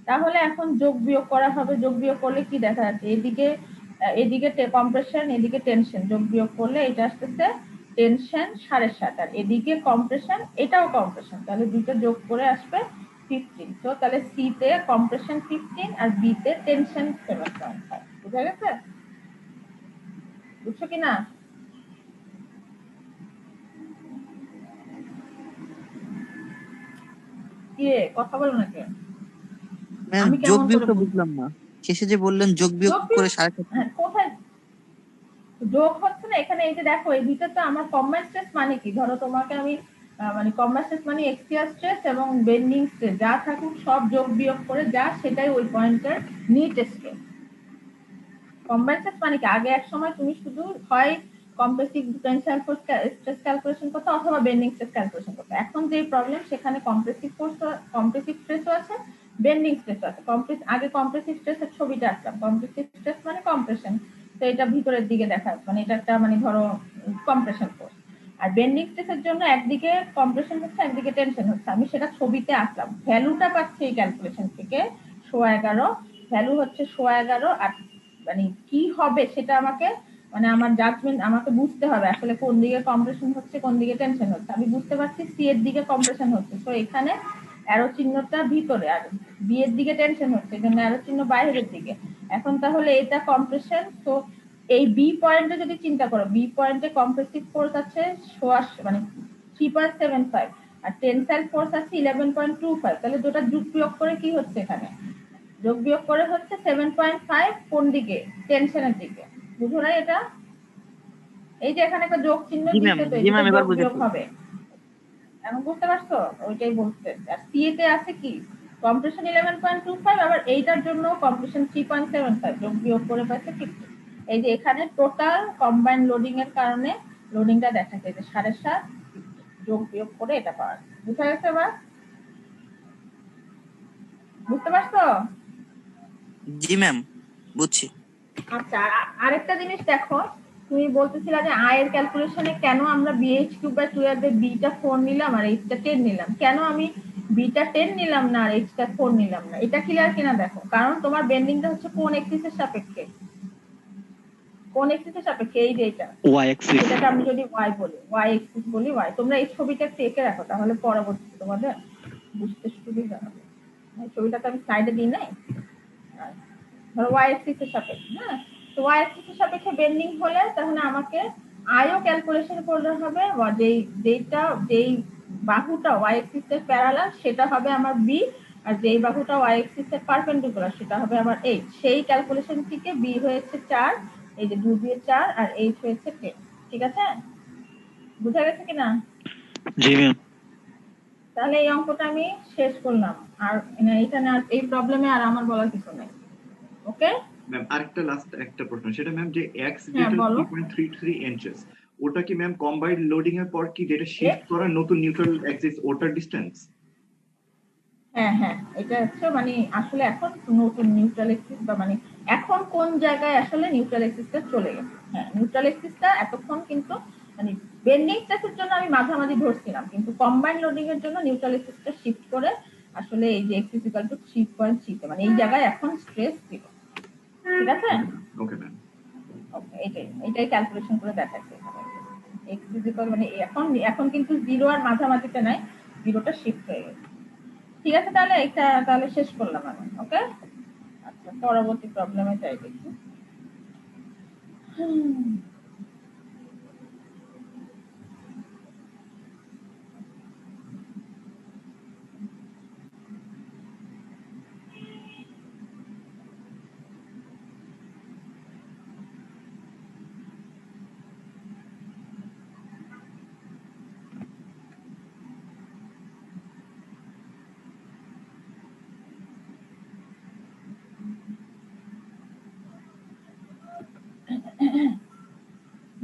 তাহলে এখন যোগ বিয়োগ করা হবে, যোগ বিয়োগ করলে কি দেখা যাচ্ছে, এদিকে কম্প্রেশন এদিকে টেনশন, যোগ বিয়োগ করলে এটা আসতেছে টেনশন 7.5 আর এদিকে কম্প্রেশন এটাও কম্প্রেশন, তাহলে দুটো যোগ করে আসবে 15। তো তাহলে সি তে কম্প্রেশন 15 আর বি তে টেনশন 7.5। বুঝা গেছে? বুঝছো কিনা? কি রে কথা বলো নাকি? ম্যাম আমি যোগ কেমন করে বিয়োগটা বুঝবো? বুঝলাম না, শেষে যে বললেন যোগ বিয়োগ যোগ করে বিয়োগ 7.5। হ্যাঁ, কোথায় যোগ হচ্ছে না এখানে? এই যে দেখো এই ভিতরে তো আমার কম্বাইন্ড স্ট্রেস মানে কি, ধরো তোমাকে আমি মানে কম্বাইন্ড স্ট্রেস মানে এক্সিয়াল স্ট্রেস এবং বেন্ডিং স্ট্রেস যা থাকুক সব যোগ বিয়োগ করে যা সেটাই ওই পয়েন্টের নিট স্ট্রেস। কম্বাইন্ড স্ট্রেস মানে কি, আগে এক সময় তুমি শুধু হয় compressive tensile force stress calculation করতে অথবা বেন্ডিং স্ট্রেস ক্যালকুলেশন করতে। এখন যে প্রবলেম সেখানে কম্প্রেসিভ ফোর্স কম্প্রেসিভ স্ট্রেসও আছে বেন্ডিং স্ট্রেসও আছে। আগে কম্প্রেসিভ স্ট্রেসের ছবিটা আসলাম, কম্প্রেসিভ স্ট্রেস মানে কম্প্রেশন, তো এটা ভিতরের দিকে দেখা মানে এটা একটা মানে ধরো কম্প্রেশন ফোর্স। আর বেন্ডিং স্ট্রেসের জন্য একদিকে কম্প্রেশন হচ্ছে একদিকে টেনশন হচ্ছে, আমি সেটা ছবিতে আঁকলাম। ভ্যালুটা পাচ্ছি এই ক্যালকুলেশন থেকে 11.5, ভ্যালু হচ্ছে 11.5 আর মানে কি হবে সেটা আমাকে মানে আমার জাজমেন্ট আমাকে বুঝতে হবে আসলে কোন দিকে কম্প্রেশন হচ্ছে কোন দিকে টেনশন হচ্ছে। আমি বুঝতে পারছি সি এর দিকে কম্প্রেশন হচ্ছে, তো এখানে অ্যারো চিহ্নটা ভিতরে, আর বি এর দিকে টেনশন হচ্ছে এজন্য অ্যারো চিহ্ন বাইরের দিকে। এখন তাহলে এটা কম্প্রেশন, তো এই বি পয়েন্টে যদি চিন্তা করো, বি পয়েন্টে কম্প্রেসিভ ফোর্স আছে মানে 3.75 আর টেনসাইল ফোর্স আছে 11.25, তাহলে দুটো যোগ বিয়োগ করে কি হচ্ছে এখানে, যোগ বিয়োগ করে হচ্ছে 7.5 কোন দিকে টেনশনের দিকে। বুঝো না এটা? এই যে এখানে একটা যোগ চিহ্ন জি ম্যাম, দিতে, তো জি এটা ম্যাম, এবার যোগ বিয়োগ বুঝেছি। হবে। এখন বুঝতে পারছো? ওইটাই বলতে। আর সি তে আছে কি কম্প্রেশন 11.25, আবার এইটার জন্য কম্প্রেশন 3.75, যোগ বিয়োগ করে পাচ্ছে 50। এই যে এখানে টোটাল কম্বাইন লোডিং এর কারণে লোডিংটা দেখাচ্ছে যে 7.5 যোগ বিয়োগ করে এটা পাওয়া যায়। বুঝা গেছে এবার? বুঝতে পারছো? জি ম্যাম, বুঝছি। আচ্ছা, আরেকটা জিনিস দেখো, তুমি বলতেছিলা যে আয়ের ক্যালকুলেশনে কেন আমরা BH3/2 এর বিটা 4 নিলাম আর এইচটা 10 নিলাম, কেন আমি বিটা 10 নিলাম না আর এইচটা 4 নিলাম না, এটা ক্লিয়ার কিনা দেখো। কারণ তোমার বেন্ডিংটা হচ্ছে কোন এক্সিসের সাপেক্ষে, কোন এক্সিসের সাপেক্ষে, এই যে এটা, ওয়াই অ্যাক্সিস। এটাকে আমি যদি y বলি, y এক্সিস বলি y, তোমরা এই ছবিটা একটু এঁকে রাখো তাহলে পরবর্তীতে তোমাদের বুঝতে সুবিধা হবে। এই ছবিটা তো আমি স্লাইডে দিই নাই, ধরো y অ্যাক্সিস এর সাপেক্ষে। হ্যাঁ, তো y অ্যাক্সিস এর সাপেক্ষে বেন্ডিং হলে তাহলে আমাকে আইও ক্যালকুলেশন করতে হবে, যেই বাহুটা y অ্যাক্সিস এর প্যারালাল সেটা হবে আমার b, আর যেই বাহুটা y অ্যাক্সিস এর পারপেন্ডিকুলার সেটা হবে আমার h। সেই ক্যালকুলেশন থেকে b হয়েছে 4, এই যে 2 দিয়ে 4 আর h হয়েছে 10। ঠিক আছে? বুঝা গেছে কিনা? জি ম্যাম। তাহলে এই অঙ্কটা আমি শেষ করলাম, আর এখানে আর এই প্রবলেমে আর আমার বলার কিছু নাই। ওকে ম্যাম আরেকটা লাস্ট একটা প্রশ্ন, সেটা ম্যাম যে এক্স হ্যাঁ যেটা বলো। 3.33 ইঞ্চেস ওটা কি ম্যাম কম্বাইন্ড লোডিং এর পর কি যেটা শিফট করা নতুন নিউট্রাল অ্যাক্সিস ওটার ডিসটেন্স? হ্যাঁ হ্যাঁ, এটা হচ্ছে মানে আসলে এখন নতুন নিউট্রাল এক্সিস বা মানে এখন কোন জায়গায় আসলে নিউট্রাল এক্সিসটা চলে গেছে। হ্যাঁ, নিউট্রাল এক্সিসটা এতক্ষণ কিন্তু মানে বেন্ডিং স্ট্রেসের জন্য আমি মাঝামাঝি ধরছিলাম, কিন্তু কম্বাইন্ড লোডিং এর জন্য নিউট্রাল এক্সিসটা শিফট করে আসলে এই যে এক্স ইকুয়াল টু 3.3 মানে এই জায়গায় এখন স্ট্রেস ছিল। ঠিক আছে, ওকে ম্যাম। ওকে, এটাই ক্যালকুলেশন করে দেখাচ্ছে এখানে। এক্স ইকুয়াল মানে এখন এখন কিন্তু 0 আর মাঝামাঝিতে নাই, 0টা শিফট হয়ে গেছে। ঠিক আছে, তাহলে এটা তাহলে শেষ করলাম আমি। ওকে, আচ্ছা পরবর্তী প্রবলেমে যাই দেখি।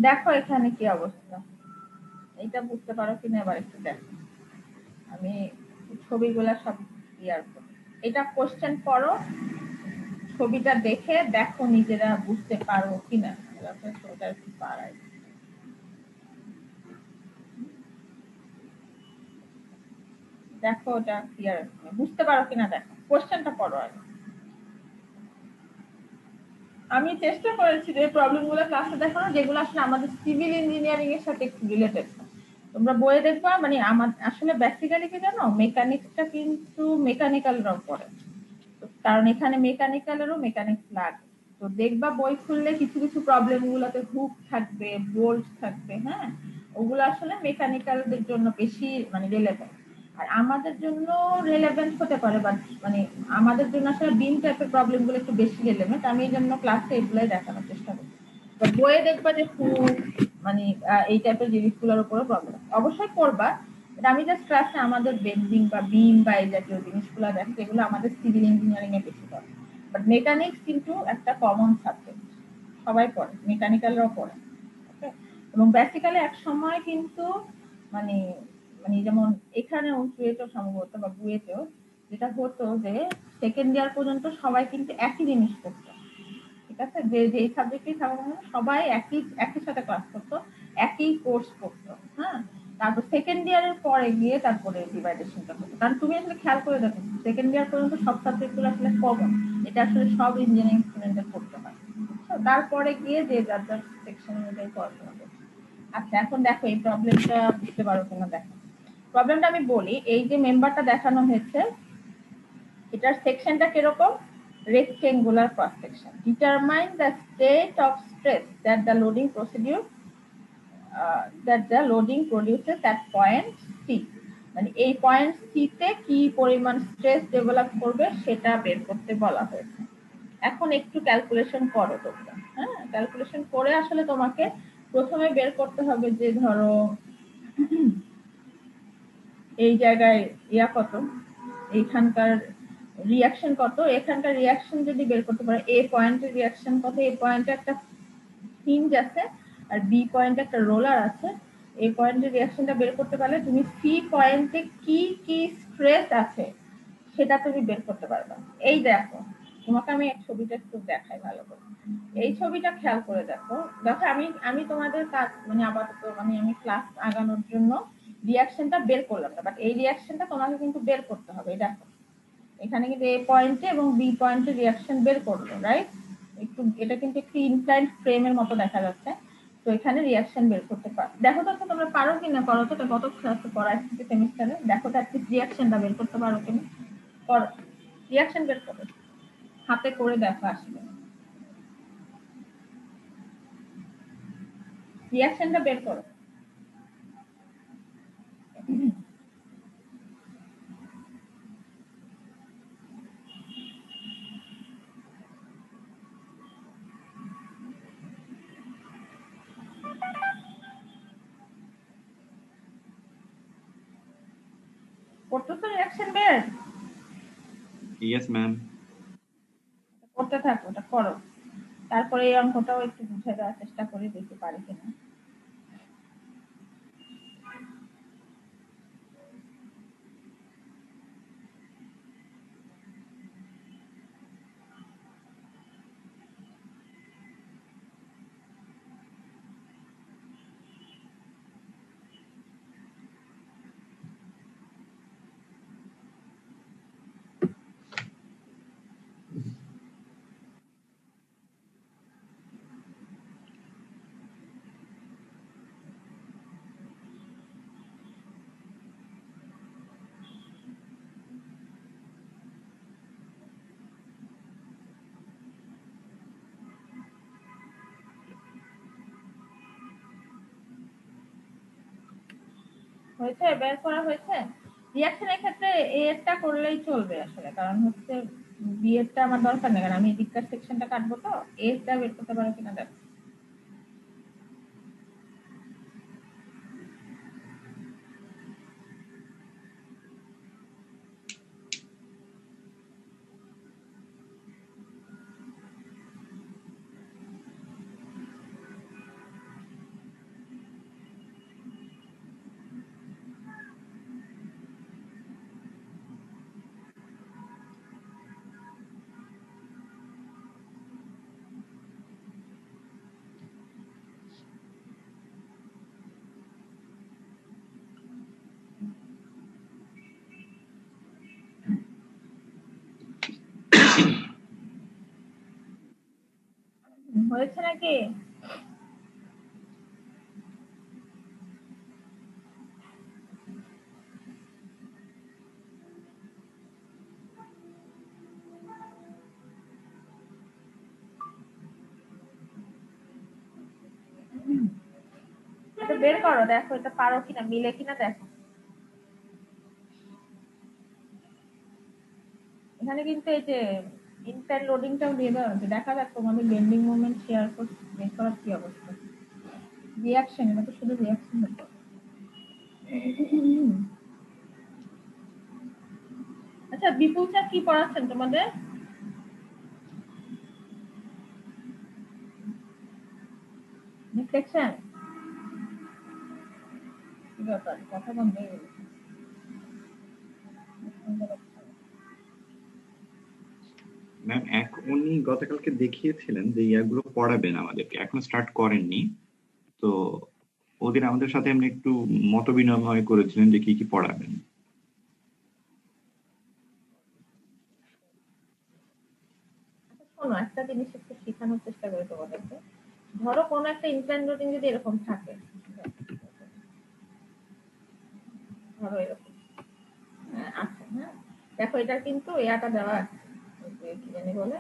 দেখো এখানে কি অবস্থা, এটা বুঝতে পারো কিনা এবার একটু দেখো। আমি ছবিগুলা সব ক্লিয়ার করি। এটা কোশ্চেন পড়ো, ছবিটা দেখে দেখো নিজেরা বুঝতে পারো কিনা। ছবিটা একটু পারাই, দেখো ওটা ক্লিয়ার বুঝতে পারো কিনা, দেখো কোশ্চেনটা পড়ো আগে। আমি চেষ্টা করেছি যে প্রবলেমগুলো ক্লাসে দেখানো যেগুলো আসলে আমাদের সিভিল ইঞ্জিনিয়ারিং এর সাথে একটু রিলেটেড। তোমরা বইয়ে দেখবা মানে আমার আসলে বেসিক্যালি কি জানো, মেকানিক্সটা কিন্তু মেকানিক্যালরাও পড়ে, কারণ এখানে মেকানিক্যালেরও মেকানিক্স লাগে। তো দেখবা বই খুললে কিছু কিছু প্রবলেম গুলোতে হুক থাকবে, বোল্ট থাকবে। হ্যাঁ, ওগুলো আসলে মেকানিক্যালদের জন্য বেশি মানে রিলেভেন্ট, আর আমাদের জন্য রিলেভেন্ট হতে পারে, বাট মানে আমাদের জন্য আসলে বিম টাইপের প্রবলেম গুলো একটু বেশি রিলেভেন্ট। আমি এই জন্য ক্লাসে এগুলোই দেখানোর চেষ্টা করি। বইয়ে দেখবা যে হুক মানে এই টাইপের জিনিসগুলোর উপরে প্রবলেম অবশ্যই পড়বা। আমি জাস্ট ক্লাসে আমাদের বেন্ডিং বা বিম বা এই জাতীয় জিনিসগুলো দেখি যেগুলো আমাদের সিভিল ইঞ্জিনিয়ারিং এ বেশি পড়ে। বাট মেকানিক্স কিন্তু একটা কমন সাবজেক্ট, সবাই পড়ে, মেকানিক্যালরাও পড়ে। এবং বেসিক্যালি এক সময় কিন্তু মানে মানে যেমন এখানে চুয়েটেও সম্ভবত বা বুয়েটেও যেটা হতো যে সেকেন্ড ইয়ার পর্যন্ত সবাই কিন্তু একই জিনিস পড়তো। ঠিক আছে, যে যে সাবজেক্টই থাকুক না সবাই একই সাথে ক্লাস করতো, একই কোর্স করতো। হ্যাঁ, তারপর সেকেন্ড ইয়ারের পরে গিয়ে তারপরে ডিভাইডেশনটা হতো। কারণ তুমি আসলে খেয়াল করে দেখো সেকেন্ড ইয়ার পর্যন্ত সব সাবজেক্টগুলো আসলে কমন, এটা আসলে সব ইঞ্জিনিয়ারিং স্টুডেন্টদের পড়তে হয়। তারপরে গিয়ে যে যার যার সেকশন অনুযায়ী পড়াশোনা করছে। আচ্ছা এখন দেখো এই প্রবলেমটা বুঝতে পারো কিনা দেখো। প্রবলেমটা আমি বলি, এই যে মেম্বারটা দেখানো হয়েছে এটার সেকশনটা কিরকম, rectangular cross section. Determine the state of stress that the loading procedure that the loading produces at point C. মানে এই পয়েন্ট সি তে কি পরিমাণ স্ট্রেস ডেভেলপ করবে সেটা বের করতে বলা হয়েছে। এখন একটু ক্যালকুলেশন করো তোমরা। হ্যাঁ, ক্যালকুলেশন করে আসলে তোমাকে প্রথমে বের করতে হবে যে ধরো এই জায়গায় ইয়া কত, এইখানকার রিয়াকশন কত, এখানকার রিয়াকশন যদি বের করতে পারো এ পয়েন্টের রিয়াকশন কত, এ পয়েন্টে একটা হিঞ্জ আছে আর বি পয়েন্টে একটা রোলার আছে, এ পয়েন্টের রিয়াকশনটা বের করতে পারলে তুমি সি পয়েন্টে কি কি স্ট্রেস আছে সেটা তুমি বের করতে পারবে। এই দেখো তোমাকে আমি এক ছবিটা একটু দেখাই ভালো করে, এই ছবিটা খেয়াল করে দেখো। দেখো আমি আমি তোমাদের কাজ মানে আপাতত মানে আমি ক্লাস আগানোর জন্য রিয়াকশনটা বের করলাম না, বাট এই রিয়াকশনটা তোমাকে কিন্তু বের করতে হবে। দেখো এখানে কিন্তু এ পয়েন্টে এবং বি পয়েন্টে রিয়াকশন বের করলো, রাইট? একটু এটা কিন্তু একটু ইনক্লাইন্ড ফ্রেমের মতো দেখা যাচ্ছে। তো এখানে রিয়াকশন বের করতে পারো, দেখো তো তোমরা পারো কিনা, করো তো, কত ক্লাসে পড়াচ্ছি সেমিস্টারে, দেখো তো অ্যাটলিস্ট রিয়াকশনটা বের করতে পারো কিনা, করো রিয়াকশন বের করো, হাতে করে দেখো আসলে রিয়াকশনটা বের করো। করতেছো রিয়াকশন বের? Yes ma'am. করতে থাকো, ওটা করো। তারপরে এই অঙ্কটাও একটু বুঝে দেওয়ার চেষ্টা করি দেখতে পারি কিনা। হয়েছে, বের করা হয়েছে। রিয়াকশনের ক্ষেত্রে এরটা করলেই চলবে আসলে, কারণ হচ্ছে বি এরটা আমার দরকার নেই, কারণ আমি এদিককার সেকশনটা কাটবো, তো এরটা বের করতে পারো কিনা দেখো। হয়েছে নাকি? এটা বের করো, দেখো এটা পারো কিনা, মিলে কিনা দেখো। এখানে কিন্তু এই যে ইনসাইড লোডিংটাও দিয়ে দেওয়া আছে, দেখা যাক তোমাদের বেন্ডিং মোমেন্ট শেয়ার করতে বের করার কি অবস্থা। রিয়াকশন, এটা তো শুধু রিয়াকশন দেখো। আচ্ছা, বিপুল স্যার কি পড়াচ্ছেন তোমাদের? রিফ্লেকশন কি ব্যাপার, কথা বন্ধ হয়ে গেল। ম্যাম উনি গতকালকে দেখিয়েছিলেন যে ইয়াগুলো পড়াবেন আমাদেরকে, এখনো স্টার্ট করেননি। তো ওদিন আমাদের সাথে এমনি একটু মত বিনিময় করেছিলেন যে কি কি পড়াবেন। শোনো, একটা জিনিস একটু শেখানোর চেষ্টা করি তোমাদেরকে। ধরো কোন একটা ইনক্লাইন রুটিন যদি এরকম থাকে, ধরো এরকম আচ্ছা, হ্যাঁ দেখো এটা কিন্তু এয়াটা দেওয়া আছে, কি জানি বলে,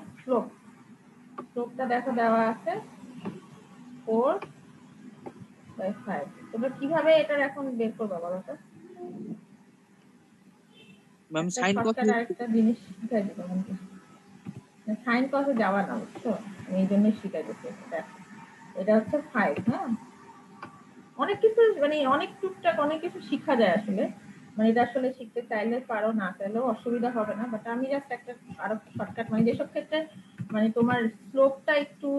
স্লোপটা দেখো দেওয়া আছে 4/5। তোমরা কিভাবে এটার এখন বের করবা বলো তো? ম্যাম একটা সাইন কস শর্টকাট আরেকটা জিনিস শিখাই দিই তোমাকে। সাইন কসে যাওয়া না, বুঝছো? আমি এই জন্যই শিখাই দিচ্ছি। এটা হচ্ছে 5, হ্যাঁ। অনেক কিছু মানে অনেক টুকটাক অনেক কিছু শিখা যায় আসলে, মানে এটা আসলে শিখতে চাইলে পারো, না চাইলেও অসুবিধা হবে না। বাট আমি জাস্ট একটা আরো শর্টকাট, মানে যেসব ক্ষেত্রে মানে তোমার স্লোপটা একটু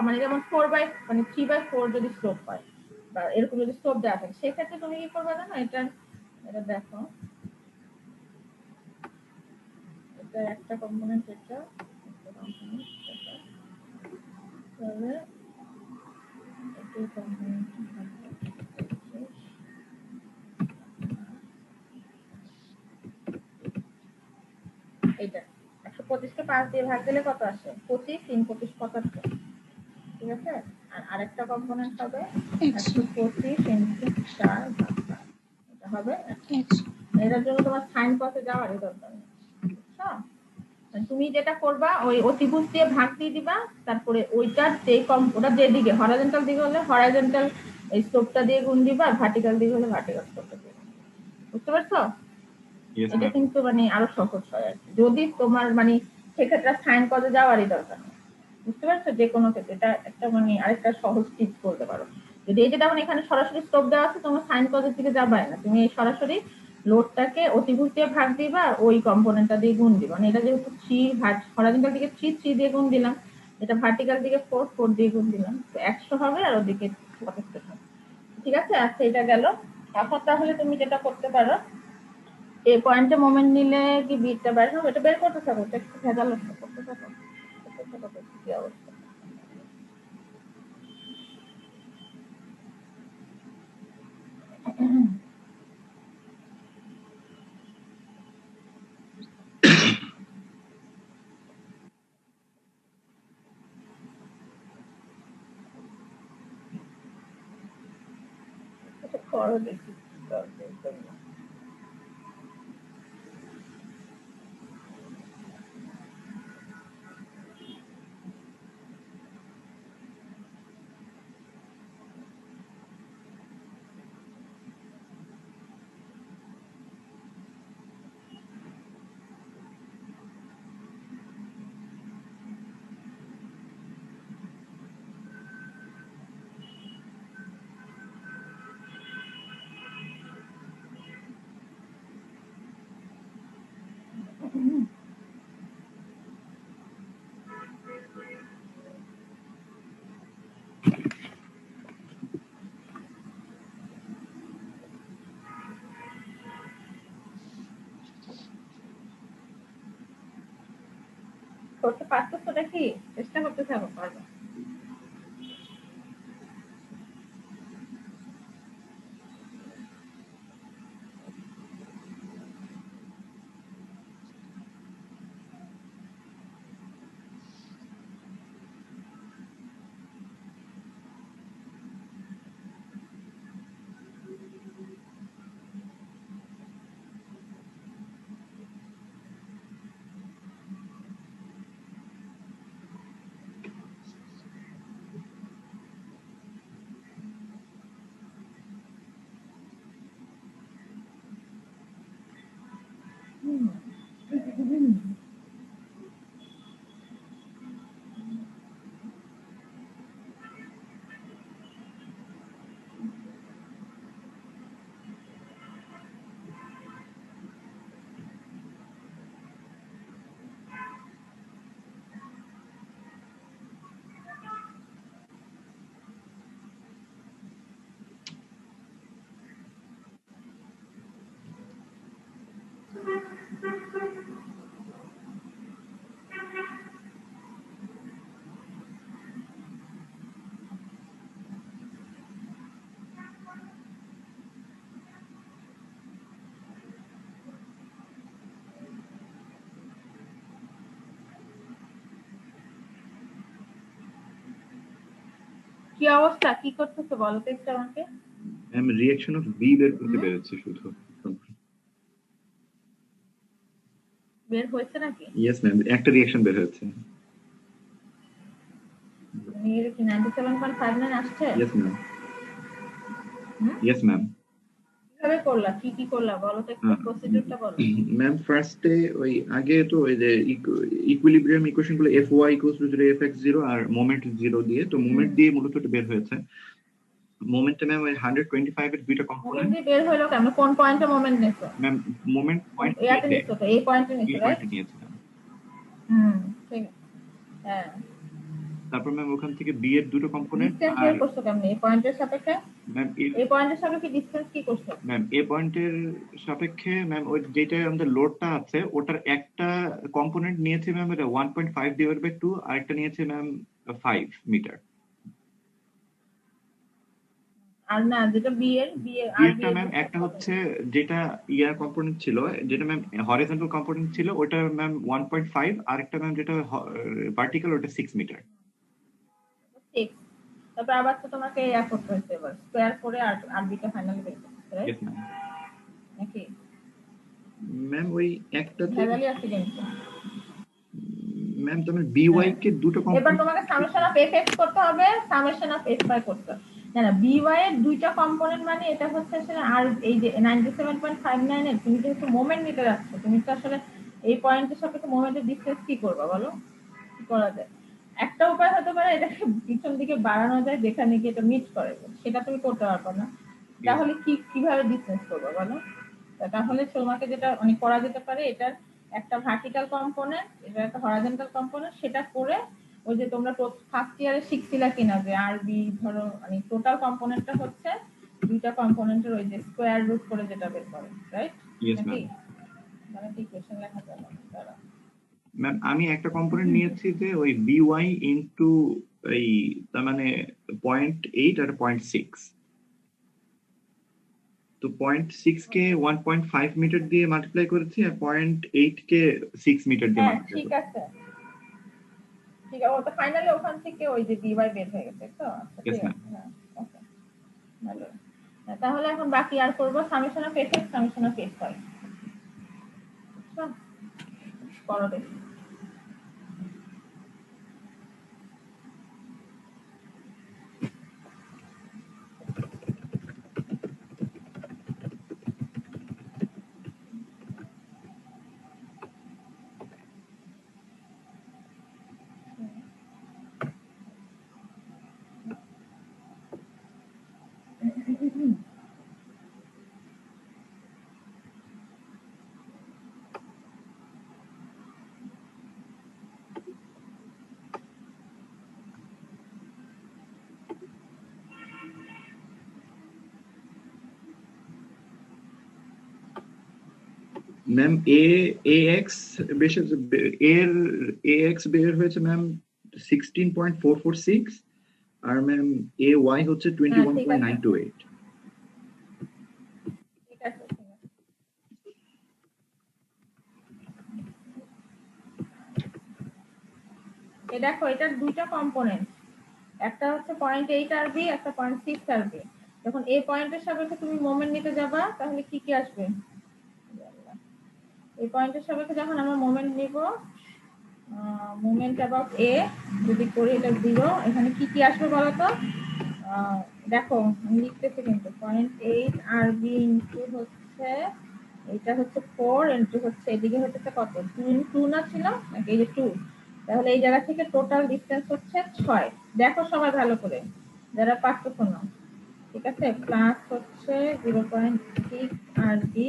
মানে যেমন 4/, মানে 3/4 যদি স্লোপ হয় বা এরকম যদি স্লোপ দেওয়া থাকে, সেক্ষেত্রে তুমি কি করবে জানো? এটা এটা দেখো, এটা একটা কম্পোনেন্ট, এটা একটা কম্পোনেন্ট, এটা তাহলে এটা কম্পোনেন্ট এইটা 125 কে 5 দিয়ে ভাগ দিলে কত আসে? 25, 3 25 75, ঠিক আছে। আর আরেকটা কম্পোনেন্ট হবে 125 ইনটু 4 ভাগ 5, এটা হবে 100। এটার জন্য তোমার সাইন কসে যাওয়ারই দরকার নেই, বুঝছো? তুমি যেটা করবা ওই অতিভুজ দিয়ে ভাগ দিয়ে দিবা, তারপরে ওইটার যে ওটা যেদিকে হরাইজন্টাল দিকে হলে হরাইজন্টাল এই স্লোপটা দিয়ে গুণ দিবা, আর ভার্টিক্যাল দিকে হলে ভার্টিক্যাল স্লোপটা দিয়ে গুণ দিবা। বুঝতে পারছো? ইয়েস এটা ম্যাম। কিন্তু মানে আরো সহজ হয় আর কি, যদি তোমার মানে সেক্ষেত্রে সাইন কজে যাওয়ারই দরকার নেই। বুঝতে পারছো? যে কোনো ক্ষেত্রে এটা একটা মানে আরেকটা সহজ টিপ করতে পারো। যদি এই যে যেমন এখানে সরাসরি স্টোপ দেওয়া আছে, তোমার সাইন কজের দিকে যাবাই না, তুমি এই সরাসরি লোডটাকে অতিভুজ দিয়ে ভাগ দিবা, আর ওই কম্পোনেন্টটা দিয়ে গুণ দিবা। মানে এটা যেহেতু 3 হরাইজন্টাল দিকে 3 দিয়ে গুণ দিলাম, এটা ভার্টিক্যাল দিকে 4 দিয়ে গুণ দিলাম, তো 100 হবে, আর ওদিকে 75 হবে। ঠিক আছে, আচ্ছা এটা গেল। এখন তাহলে তুমি যেটা করতে পারো, এ পয়েন্টে মোমেন্ট নিলে কি বিটটা বের হবে, এটা বের করতে থাকো, এটা একটু ভেজাল করতে থাকো, করতে থাকো, কি অবস্থা। এটা করো দেখি কি করবে এর জন্য। করতে পারতেছো নাকি? চেষ্টা করতে থাকো, পারবে। কি অবস্থা, কি করতেছো বলো তো একটু আমাকে। ম্যাম রিঅ্যাকশন অফ বি বের করতে পেরেছি শুধু। বের হয়েছে নাকি? ইয়েস ম্যাম, একটা রিঅ্যাকশন বের হয়েছে। এর কি 97.59 আসছে? Yes ma'am. Hmm? Yes ma'am. কিভাবে করলা, কি কি করলা বলো তো একটু, প্রসিডিউরটা বলো। ম্যাম ফার্স্টে ওই আগে তো ওই যে ইকুইলিব্রিয়াম ইকুয়েশন গুলো Fy ইকুয়ালস টু 0 Fx0 আর মোমেন্ট 0 দিয়ে, তো মোমেন্ট দিয়ে মূলত এটা বের হয়েছে। মোমেন্টে ম্যাম ওই 125 এর দুইটা মোমেন্ট কম্পোনেন্ট। দিয়ে বের হলো কেমন, কোন পয়েন্টে মোমেন্ট নিছো? ম্যাম মোমেন্ট পয়েন্ট এ ইয়াতে তে, নিছো তো, এই পয়েন্টে এই নিছো, রাইট? পয়েন্টে নিয়েছে ম্যাম। ঠিক আছে। হ্যাঁ, তারপর ম্যাম ওখান থেকে বি এর দুটো কম্পোনেন্ট ডিসটেন্স আর বের করছো কেমন এই পয়েন্টের সাপেক্ষে? ম্যাম এই পয়েন্টের সাপেক্ষে ডিসটেন্স কি করছো? ম্যাম এ পয়েন্টের সাপেক্ষে ম্যাম ওই যেটা আমাদের লোডটা আছে ওটার একটা কম্পোনেন্ট নিয়েছে ম্যাম এটা 1.5 ডিভাইড বাই 2, আর একটা নিয়েছে ম্যাম 5 মিটার। আর না, যেটা বি এর আর বি বিয়েরটা এর ম্যাম একটা হচ্ছে যেটা ইয়ার কম্পোনেন্ট ছিল, যেটা ম্যাম হরিজন্টাল কম্পোনেন্ট ছিল ওটা ম্যাম 1.5, আর একটা ম্যাম যেটা ভার্টিক্যাল ওটা 6 মিটার। ঠিক। তারপর আবার তো তোমাকে ইয়া করতে হচ্ছে, এবার স্কোয়ার করে আর বিটা ফাইনালি বের করতে হবে, রাইট? Yes ma'am. নাকি ম্যাম ওই একটাতে ভেজালি আছে কিন্তু। ম্যাম তোমার বিওয়াই কে দুটো এবার কম্পোনেন্ট। তোমাকে সামেশন অফ এফ এক্স করতে হবে, সামেশন অফ এফ ওয়াই করতে হবে। না না, বি ওয়াই এর দুইটা কম্পোনেন্ট মানে এটা হচ্ছে আসলে, আর এই যে 97.59 এর তুমি যেহেতু মোমেন্ট নিতে যাচ্ছ, তুমি তো আসলে এই পয়েন্টের সাথে তো মোমেন্টের ডিফারেন্স কি করবা বলো, কি করা যায়? একটা উপায় হতে পারে এটাকে পিছন দিকে বাড়ানো যায় যেখানে কি এটা মিট করে, সেটা তুমি করতে পারবে না। তাহলে কিভাবে ডিফারেন্স করবে বলো? তাহলে তোমাকে যেটা অনেক করা যেতে পারে, এটার একটা ভার্টিক্যাল কম্পোনেন্ট, এটা একটা হরাইজন্টাল কম্পোনেন্ট, সেটা করে ওই যে তোমরা ফার্স্ট ইয়ারে শিখছিলা কিনা যে আর বি ধরো মানে টোটাল কম্পোনেন্টটা হচ্ছে দুইটা কম্পোনেন্টের ওই যে স্কোয়ার রুট করে যেটা বের করে, রাইট? ইয়েস নাকি ম্যাম। মানে ইকুয়েশন লেখা যাবে তারা। ম্যাম আমি একটা কম্পোনেন্ট নিয়েছি যে ওই বিওয়াই ইনটু এই তার মানে 0.8 আর 0.6, তো 0.6 কে 1.5 মিটার দিয়ে মাল্টিপ্লাই করেছি আর 0.8 কে 6 মিটার দিয়ে হ্যাঁ মাল্টিপ্লাই ঠিক করেছি। আছে, ঠিক আছে, ওটা ফাইনালি ওখান থেকে ওই যে ডিভাই বের হয়ে গেছে তো। আচ্ছা ইয়েস ঠিক ম্যাম। আছে, হ্যাঁ ওকে, ভালো। হ্যাঁ, তাহলে এখন বাকি আর করবো summation of F X, summation of F Y. করো দেখি। ম্যাম এএক্স এর এএক্স বের হয়েছে ম্যাম 16.446 আর ম্যাম ওয়াই হচ্ছে ঠিক আছে 21.928। ঠিক আছে এই দেখো এটার দুইটা কম্পোনেন্ট, একটা হচ্ছে 0.8 আরবি, একটা 0.6 আরবি। যখন এই পয়েন্টের সাপেক্ষে তুমি মোমেন্ট নিতে যাবা তাহলে কি কি আসবে? এই পয়েন্টের সাপেক্ষে যখন আমরা মোমেন্ট নিব, মোমেন্ট অ্যাবাউট এ যদি করি এটা 0, এখানে কি কি আসবে বলো তো? দেখো আমি লিখতেছি কিন্তু 0.8 আরবি ইনটু হচ্ছে এটা হচ্ছে 4 ইনটু হচ্ছে এদিকে হচ্ছে কত 2 না ছিল নাকি এই যে 2, তাহলে এই জায়গা থেকে টোটাল ডিসটেন্স হচ্ছে 6। দেখো সবাই ভালো করে যারা পারতেছো না, ঠিক আছে? প্লাস হচ্ছে 0.6 আরবি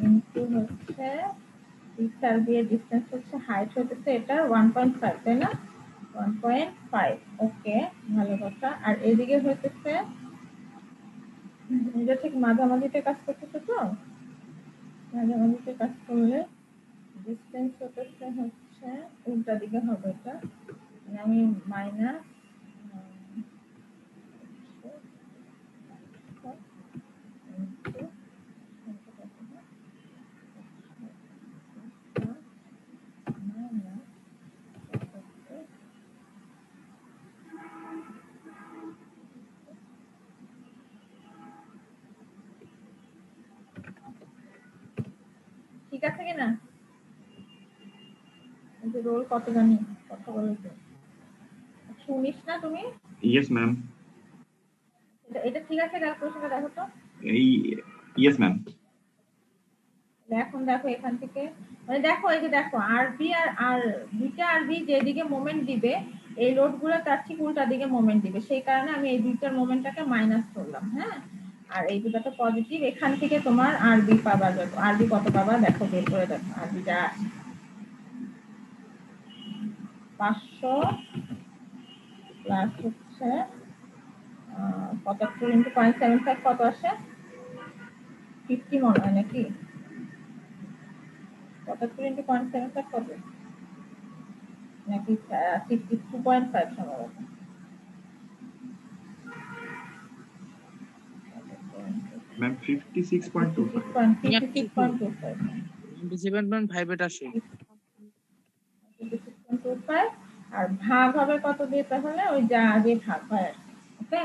ইনটু হচ্ছে 6 আরবি এর ডিসটেন্স হচ্ছে হাইট হচ্ছে এটা 1.5, তাই না? 1.5, ওকে ভালো কথা। আর এদিকে হচ্ছে এটা ঠিক মাঝামাঝিতে কাজ করতেছে, তো মাঝামাঝিতে কাজ করলে ডিসটেন্স হচ্ছে উল্টা দিকে হবে, এটা মানে আমি মাইনাস ঠিক আছে কিনা? রোল কত জানি কথা বলতে 119 না তুমি? Yes ma'am. এটা ঠিক আছে? ক্যালকুলেশনটা দেখো তো। Yes ma'am. এখন দেখো এখান থেকে মানে দেখো এই যে দেখো আরবি আর দুইটা আরবি যেদিকে মোমেন্ট দিবে এই লোডগুলো তার ঠিক উল্টা দিকে মোমেন্ট দিবে, সেই কারণে আমি এই দুইটার মোমেন্টটাকে মাইনাস করলাম। হ্যাঁ, আর এই দুটাতে পজিটিভ। এখান থেকে তোমার আরবি পাবা, যত আরবি কত পাবা দেখো, বের করে দেখো। আরবিটা 500 প্লাস হচ্ছে 75 ইন্টু 0.75 কত আসে? 50 মনে হয় নাকি? 75 ইন্টু 0.75 কত নাকি 62.5 সম্ভবত। ম্যাম 56.25। 56.25 97.58 আসে। 56.25 আর ভাগ হবে কত দিয়ে? তাহলে ওই যা আগে ভাগ হয়। ওকে,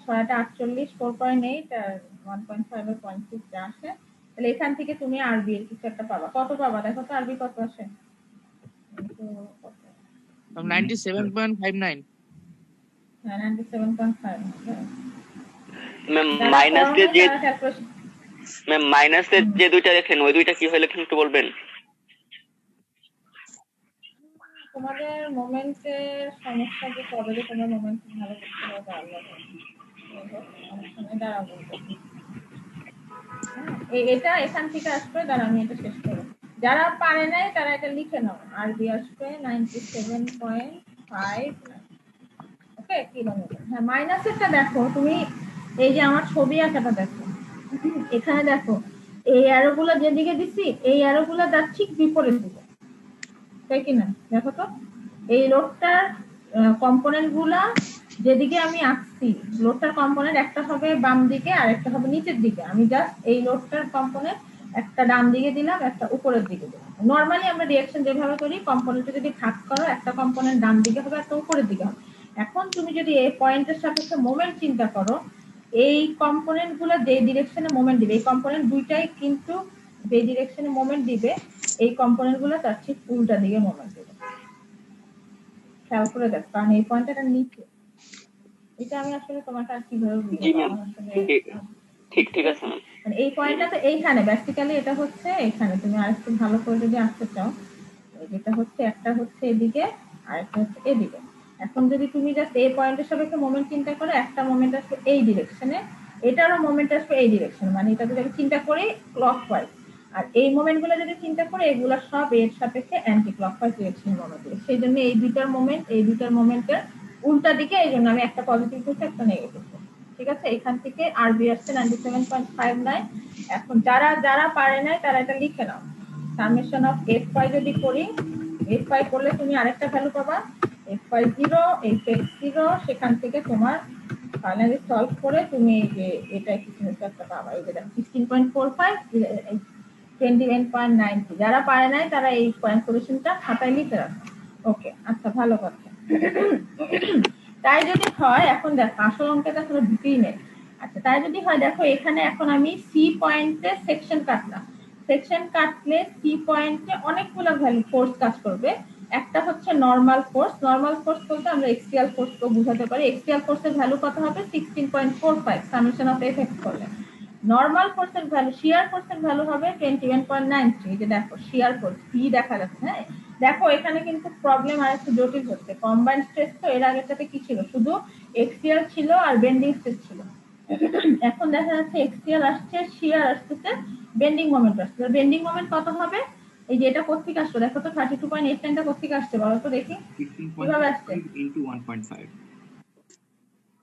6টা 48, 4.8 আর 1.5 এর 0.6 যা আসে, তাহলে এখান থেকে তুমি আরবি এর কিছু একটা পাবা। কত পাবা দেখো তো? আরবি কত আসে? 97.59। হ্যাঁ 97.5। ম্যাম যারা মাইনাস করো দিয়ে নাই যে তারা ক্যালকুলেশন। ম্যাম মাইনাসের যে দুইটা লেখেন ওই দুইটা কি হয় লেখেন একটু বলবেন? তোমাদের মোমেন্টের সমস্যা যে কবে যে তোমরা মোমেন্ট ভালো করতে হবে আল্লাহ জানে। দাঁড়াও বলতেছি। এটা এখান থেকে আসবে, দাঁড়া আমি এটা শেষ করবো। যারা পারে নাই তারা এটা লিখে নাও। আরবি আসবে 97.5। ওকে, কিলোমিটার। হ্যাঁ, মাইনাসেরটা দেখো তুমি, এই যে আমার ছবি আঁকাটা দেখো, এখানে দেখো এই অ্যারোগুলো যেদিকে দিচ্ছি এই অ্যারোগুলো তার ঠিক বিপরীত দিকে, তাই কিনা? দেখো তো এই লোডটার কম্পোনেন্ট গুলা যেদিকে আমি আঁকছি, লোডটার কম্পোনেন্ট একটা হবে বাম দিকে আর একটা হবে নিচের দিকে। আমি জাস্ট এই লোডটার কম্পোনেন্ট একটা ডান দিকে দিলাম, একটা উপরের দিকে দিলাম। নরমালি আমরা রিঅ্যাকশন যেভাবে করি, কম্পোনেন্টে যদি ভাগ করো একটা কম্পোনেন্ট ডান দিকে হবে একটা উপরের দিকে হবে। এখন তুমি যদি এই পয়েন্টের সাপেক্ষে মোমেন্ট চিন্তা করো, এই কম্পোনেন্ট গুলো যে ডিরেকশনে মোমেন্ট দিবে, এই কম্পোনেন্ট দুইটাই কিন্তু যে ডিরেকশনে মোমেন্ট দিবে এই কম্পোনেন্ট গুলো তার ঠিক উল্টা দিকে মোমেন্ট দিবে। খেয়াল করে দেখো, কারণ এই পয়েন্টটা নিচে। এটা আমি আসলে তোমাকে আর কিভাবে জি বুঝাবো, ম্যাম, আমার আসলে ঠিক আছে ম্যাম। মানে এই পয়েন্টটা তো এইখানে, বেসিক্যালি এটা হচ্ছে এখানে। তুমি আরেকটু ভালো করে যদি আঁকতে চাও, যেটা হচ্ছে একটা হচ্ছে এদিকে আর একটা হচ্ছে এদিকে। এখন যদি তুমি জাস্ট এই পয়েন্টের সাপেক্ষে মোমেন্ট চিন্তা করো, একটা মোমেন্ট আসবে এই ডিরেকশনে, এটারও মোমেন্ট আসবে এই ডিরেকশনে, মানে এটা যদি আমি চিন্তা করি ক্লকওয়াইজ। আর এই মোমেন্ট গুলো যদি চিন্তা করে, এগুলো সব এর সাপেক্ষে অ্যান্টি ক্লকওয়াইজ ডিরেকশন মোমেন্ট। সেই জন্য এই দুইটার মোমেন্টের উল্টা দিকে, এই জন্য আমি একটা পজিটিভ করছি একটা নেগেটিভ করছি। ঠিক আছে, এখান থেকে আরবি আসছে 97.59। এখন যারা যারা পারে নাই তারা এটা লিখে নাও। সামেশন অফ fy যদি করি, fy করলে তুমি আরেকটা ভ্যালু পাবা fy 0 fx 0, সেখান থেকে তোমার ফাইনালি সলভ করে তুমি এই যে এটা কিছু একটা পাবা। এই যে 16.45 21.90। যারা পারে নাই তারা এই পয়েন্ট সলিউশনটা খাতায় লিখে রাখো। ওকে, আচ্ছা ভালো কথা। তাই যদি হয়, এখন দেখো আসল অঙ্কটা আসলে ঢুকেই নেই। আচ্ছা তাই যদি হয়, দেখো এখানে এখন আমি সি পয়েন্টে সেকশন কাটলাম। সেকশন কাটলে সি পয়েন্টে অনেকগুলো ভ্যালু ফোর্স কাজ করবে। একটা হচ্ছে নরমাল ফোর্স। নরমাল ফোর্স বলতে আমরা এক্সিয়াল ফোর্সকে বোঝাতে পারি। এক্সিয়াল ফোর্সের ভ্যালু কত হবে? 16.45 সামেশন অফ এফ করলে। নরমাল ফোর্সের ভ্যালু, শিয়ার ফোর্সের ভ্যালু হবে 21.93। যে দেখো শিয়ার ফোর্স পি দেখা যাচ্ছে। হ্যাঁ দেখো এখানে কিন্তু প্রবলেম আর একটু জটিল হচ্ছে। কম্বাইন্ড স্ট্রেস তো এর আগেরটাতে কি ছিল? শুধু এক্সিয়াল ছিল আর বেন্ডিং স্ট্রেস ছিল। এখন দেখা যাচ্ছে এক্সিয়াল আসছে, শিয়ার আসছে, বেন্ডিং মোমেন্ট আসছে। বেন্ডিং মোমেন্ট কত হবে? এই যে এটা কোত্থেকে আসছে দেখো তো, 32.89টা কোত্থেকে আসছে বলো তো দেখি কিভাবে আসছে। 16.5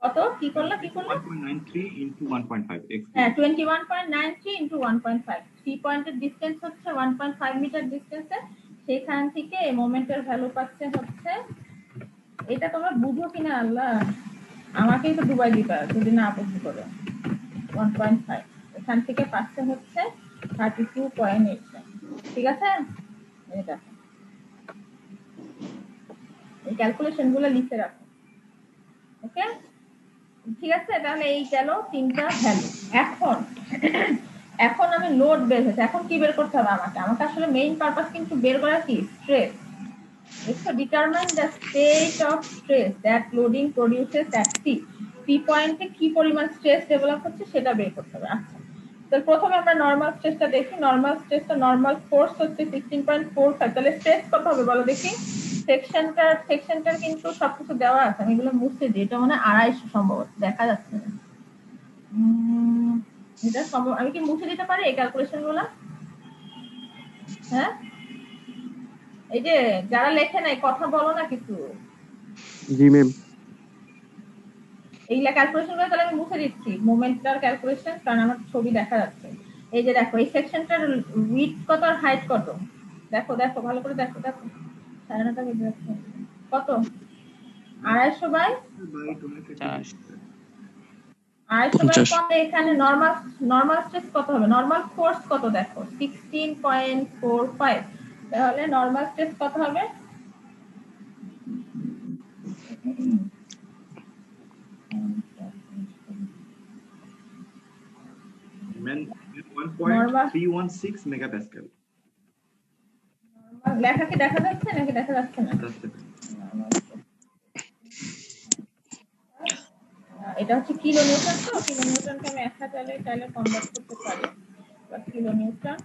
কত কি করলো 1.93 into 1.5 হ্যাঁ 21.93 into 1.5। 3 পয়েন্টের ডিসটেন্স হচ্ছে 1.5 মিটার ডিসটেন্সে। সেখান থেকে এই মোমেন্টের ভ্যালু পাচ্ছে হচ্ছে, এটা তোমরা বুঝো কিনা আল্লাহ, আমাকেই তো ডুবাই দিবা যদি না আপত্তি করো। 1.5 এখান থেকে পাচ্ছে হচ্ছে 32.89। ঠিক আছে, এটা এই ক্যালকুলেশন গুলো লিখে রাখো। ওকে ঠিক আছে, তাহলে এই গেল তিনটা ভ্যালু। এখন এখন আমি লোড বের হয়েছে, এখন কি বের করতে হবে আমাকে? আমাকে আসলে মেইন পারপাস কিন্তু বের করা কি, স্ট্রেস। দেখো determine the state of stress that loading produces at C. C পয়েন্টে কি পরিমাণ স্ট্রেস ডেভেলপ হচ্ছে সেটা বের করতে হবে। আচ্ছা তো প্রথমে আমরা নরমাল স্ট্রেসটা দেখি। নরমাল স্ট্রেসটা, নরমাল ফোর্স হচ্ছে 16.45। তাহলে স্ট্রেস কত হবে বলো দেখি? সেকশনটার কিন্তু সবকিছু দেওয়া আছে, আমি এগুলো মুছে দিই। এটা মানে 250 সম্ভবত, দেখা যাচ্ছে না। এটা সম্ভব, আমি কি মুছে দিতে পারি এই ক্যালকুলেশন গুলো? হ্যাঁ এই যে যারা লেখে নাই কথা বলো না কিছু। জি ম্যাম। এই ক্যালকুলেশন গুলো তাহলে আমি মুছে দিচ্ছি, মোমেন্টার ক্যালকুলেশন, কারণ আমার ছবি দেখা যাচ্ছে। এই যে দেখো এই সেকশনটার উইডথ কত আর হাইট কত, দেখো দেখো ভালো করে দেখো। দেখো 9.5টা বেজে যাচ্ছে। কত? 250 বাই 250 কমে এখানে নরমাল স্ট্রেস কত হবে? নরমাল ফোর্স কত দেখো 16.45। তাহলে নরমাল স্ট্রেস কত হবে? Men 1.316 megapascal। লেখা কি দেখা যাচ্ছে নাকি দেখা যাচ্ছে না? এটা হচ্ছে কিলো নিউটন। তো কিলো নিউটনকে আমি 1000 চাইলে কনভার্ট করতে পারি। কিলো নিউটন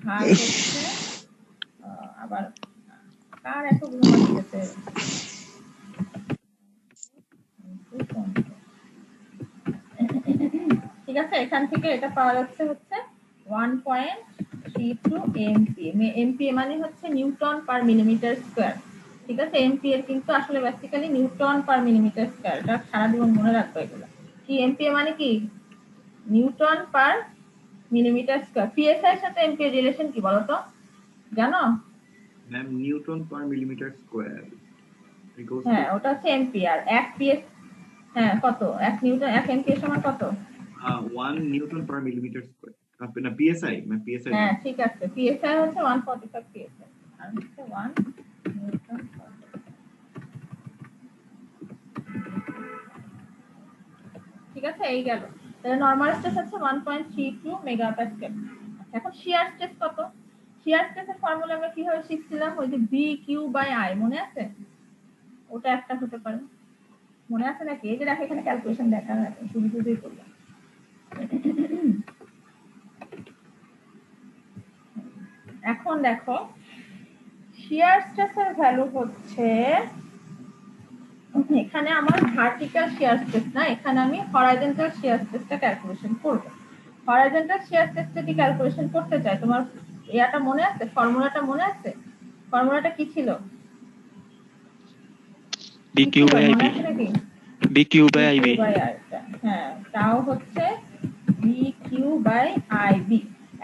ভাগ হচ্ছে আবার কার এত ঘুম আসছে? ঠিক আছে, এখান থেকে এটা পাওয়া যাচ্ছে হচ্ছে 1.32 এমপিএ মানে হচ্ছে নিউটন পার মিলিমিটার স্কয়ার। ঠিক আছে, এমপিএ কিন্তু আসলে বেসিক্যালি নিউটন পার মিলিমিটার স্কয়ার। এটা সারা জীবন মনে রাখবে এগুলো। কি এমপিএ মানে কি? নিউটন পার মিলিমিটার স্কয়ার। পিএসআই এর সাথে এমপিএ রিলেশন কি বলো তো, জানো? ম্যাম নিউটন পার মিলিমিটার স্কয়ার। হ্যাঁ ওটা হচ্ছে এমপিএ। আর 1 পিএস, হ্যাঁ কত? 1 নিউটন 1 এমপিএ সমান কত? 1 নিউটন পার মিলিমিটার স্কয়ার। না পিএসআই, ম্যাম পিএসআই। হ্যাঁ ঠিক আছে, পিএসআই হচ্ছে 145 পিএসআই আর হচ্ছে 1 নিউটন। ঠিক আছে, এই গেল। তাহলে নরমাল স্ট্রেস হচ্ছে 1.32 মেগাপ্যাসকেল। এখন শিয়ার স্ট্রেস কত? শিয়ার স্ট্রেসের ফর্মুলা আমরা কিভাবে শিখছিলাম? ওই যে বি কিউ বাই আই, মনে আছে? ওটা একটা হতে পারে, মনে আছে নাকি? এই যে দেখো এখানে ক্যালকুলেশন দেখা আছে, শুধুই করলাম। এখন দেখো শিয়ার স্ট্রেসের ভ্যালু হচ্ছে, এখানে আমার ভার্টিক্যাল শিয়ার স্ট্রেস না, এখানে আমি হরাইজন্টাল শিয়ার স্ট্রেসটা ক্যালকুলেশন করব। হরাইজন্টাল শিয়ার স্ট্রেস যদি ক্যালকুলেশন করতে চাই, তোমার ইয়াটা মনে আছে? ফর্মুলাটা মনে আছে? ফর্মুলাটা কি ছিল? BQ by IB। BQ by IB। হ্যাঁ তাও হচ্ছে B Q by I B.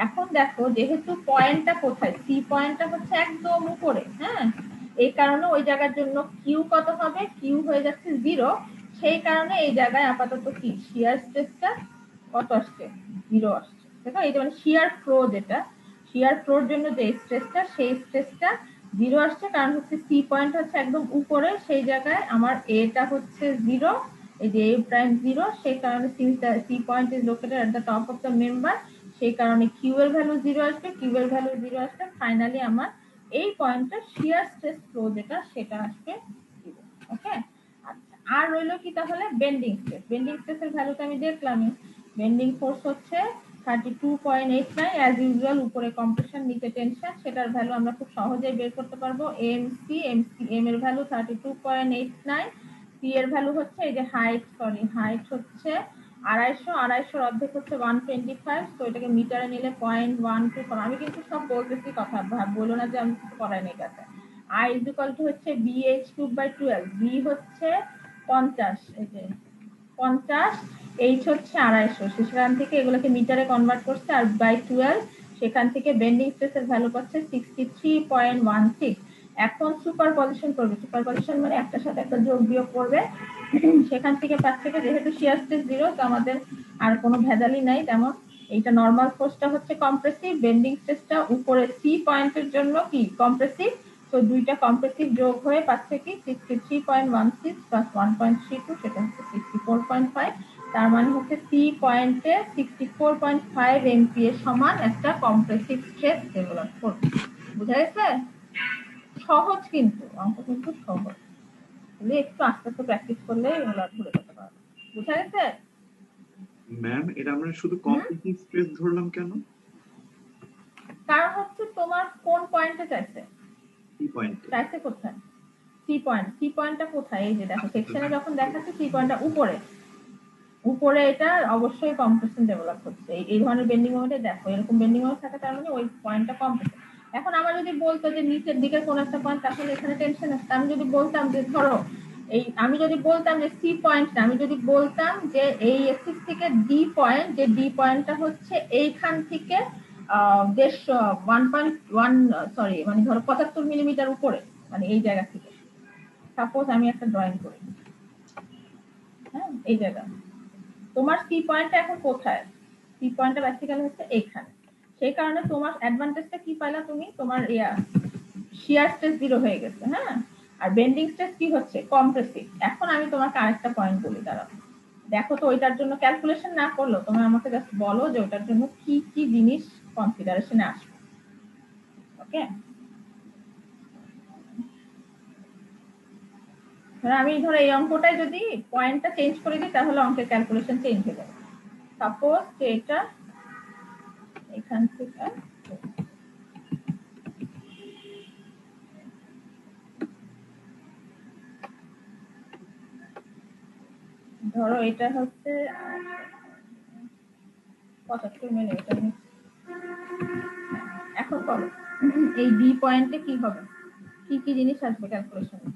এখন দেখো যেহেতু পয়েন্টটা কোথায়, সি পয়েন্টটা হচ্ছে একদম উপরে, হ্যাঁ, এই কারণে ওই জায়গার জন্য কিউ কত হবে, কিউ হয়ে যাচ্ছে 0। সেই কারণে এই জায়গায় আপাতত কি শিয়ার স্ট্রেসটা কত আসছে, 0 আসছে। দেখো এটা মানে শিয়ার ফ্লো, যেটা শিয়ার ফ্লোর জন্য যে স্ট্রেসটা, সেই স্ট্রেসটা 0 আসছে, কারণ হচ্ছে সি পয়েন্ট হচ্ছে একদম উপরে, সেই জায়গায় আমার এটা হচ্ছে 0, এই যে এ প্রাইম 0, সেই কারণে C point is located at the top of the member, সেই কারণে কিউ এর ভ্যালু 0 আসবে, কিউ এর ভ্যালু 0 আসবে, ফাইনালি আমার এই পয়েন্টটা শিয়ার স্ট্রেস ফ্লো যেটা সেটা আসবে 0। ওকে, আচ্ছা আর রইলো কি তাহলে বেন্ডিং স্ট্রেস। বেন্ডিং স্ট্রেসের ভ্যালুটা আমি দেখলামই, বেন্ডিং ফোর্স হচ্ছে 32.89 অ্যাজ ইউজুয়াল, উপরে কম্প্রেশন নিচে টেনশন, সেটার ভ্যালু আমরা খুব সহজেই বের করতে পারবো। এমসি এম এর ভ্যালু 32.89, পি এর ভ্যালু হচ্ছে এই যে হাইট হচ্ছে 250, 250 অর্ধেক হচ্ছে 125, তো এটাকে মিটারে নিলে 0.12। আমি কিন্তু সব বলতেছি কথা, বলো না যে আমি কিছু করাই নেই কাছে। আই ইজ ইকুয়াল টু হচ্ছে বিএইচ কিউব বাই 12, বি হচ্ছে 50, এই যে 50, এইচ হচ্ছে 250, সেখান থেকে এগুলোকে মিটারে কনভার্ট করছে, আর বাই 12 সেখান থেকে বেন্ডিং স্ট্রেসের ভ্যালু পাচ্ছে 63.16। এখন সুপারপজিশন করবে, সুপারপজিশন মানে একটার সাথে একটা যোগ বিয়োগ করবে, সেখান থেকে পাচ্ছে যেহেতু শিয়ার স্ট্রেস 0, তো আমাদের আর কোনো ভেজালই নাই তেমন। এইটা নরমাল ফোর্সটা হচ্ছে কম্প্রেসিভ, বেন্ডিং স্ট্রেসটা উপরে সি পয়েন্টের জন্য কি কম্প্রেসিভ, তো দুইটা কম্প্রেসিভ যোগ হয়ে পাচ্ছে কি 63.16 প্লাস 1.32, সেটা হচ্ছে 64.5। তার মানে হচ্ছে সি পয়েন্টে 64.5 এমপিএ সমান একটা কম্প্রেসিভ স্ট্রেস ডেভেলপ করবে। বুঝা গেছে? সহজ, কিন্তু অঙ্ক কিন্তু সহজ, একটু আস্তে আস্তে প্র্যাকটিস করলে এগুলো ধরে যেতে পারবে। বুঝা গেছে? ম্যাম এটা আমরা শুধু কম্প্রেসিভ স্ট্রেস ধরলাম কেন? কারণ হচ্ছে তোমার কোন পয়েন্টে চাইছে, কি পয়েন্টে চাইছে কোথায়, সি পয়েন্ট, সি পয়েন্টটা কোথায়, এই যে দেখো সেকশনে যখন দেখাচ্ছে সি পয়েন্টটা উপরে, উপরে এটা অবশ্যই কম্প্রেশন ডেভেলপ হচ্ছে। এই ধরনের বেন্ডিং মোমেন্টে দেখো এরকম বেন্ডিং মোমেন্ট থাকে, তার মানে ওই পয়েন্টটা কম্প্রেশন। এখন আমার যদি বলতো যে নিচের দিকে কোন একটা পয়েন্ট, তাহলে এখানে টেনশন আসছে। আমি যদি বলতাম যে ধরো এই, আমি যদি বলতাম যে সি পয়েন্ট না, আমি যদি বলতাম যে এই এক্সিস থেকে ডি পয়েন্ট, যে ডি পয়েন্টটা হচ্ছে এইখান থেকে 1.1 সরি মানে ধরো 75 মিলিমিটার উপরে, মানে এই জায়গা থেকে, সাপোজ আমি একটা ড্রয়িং করি, হ্যাঁ এই জায়গা, তোমার সি পয়েন্টটা এখন কোথায়, সি পয়েন্টটা বেসিক্যালি হচ্ছে এইখানে, সেই কারণে তোমার অ্যাডভান্টেজটা কি পাইলা তুমি, তোমার শিয়ার স্ট্রেস 0 হয়ে গেছে, হ্যাঁ, আর বেন্ডিং স্ট্রেস কি হচ্ছে কম্প্রেসিভ। এখন আমি তোমাকে আরেকটা পয়েন্ট বলি, দাঁড়াও দেখো তো, ওইটার জন্য ক্যালকুলেশন না করলো, তুমি আমাকে জাস্ট বলো যে ওইটার জন্য কি কি জিনিস কনসিডারেশনে আসবে। ওকে, আমি ধরো এই অঙ্কটাই যদি পয়েন্টটা চেঞ্জ করে দিই, তাহলে অঙ্কের ক্যালকুলেশন চেঞ্জ হয়ে যাবে। সাপোজ যে এটা এখান থেকে ধরো এটা হচ্ছে 75 মিলিমিটার, এখন বলো এই বি পয়েন্টে কি হবে, কি কি জিনিস আসবে ক্যালকুলেশনে,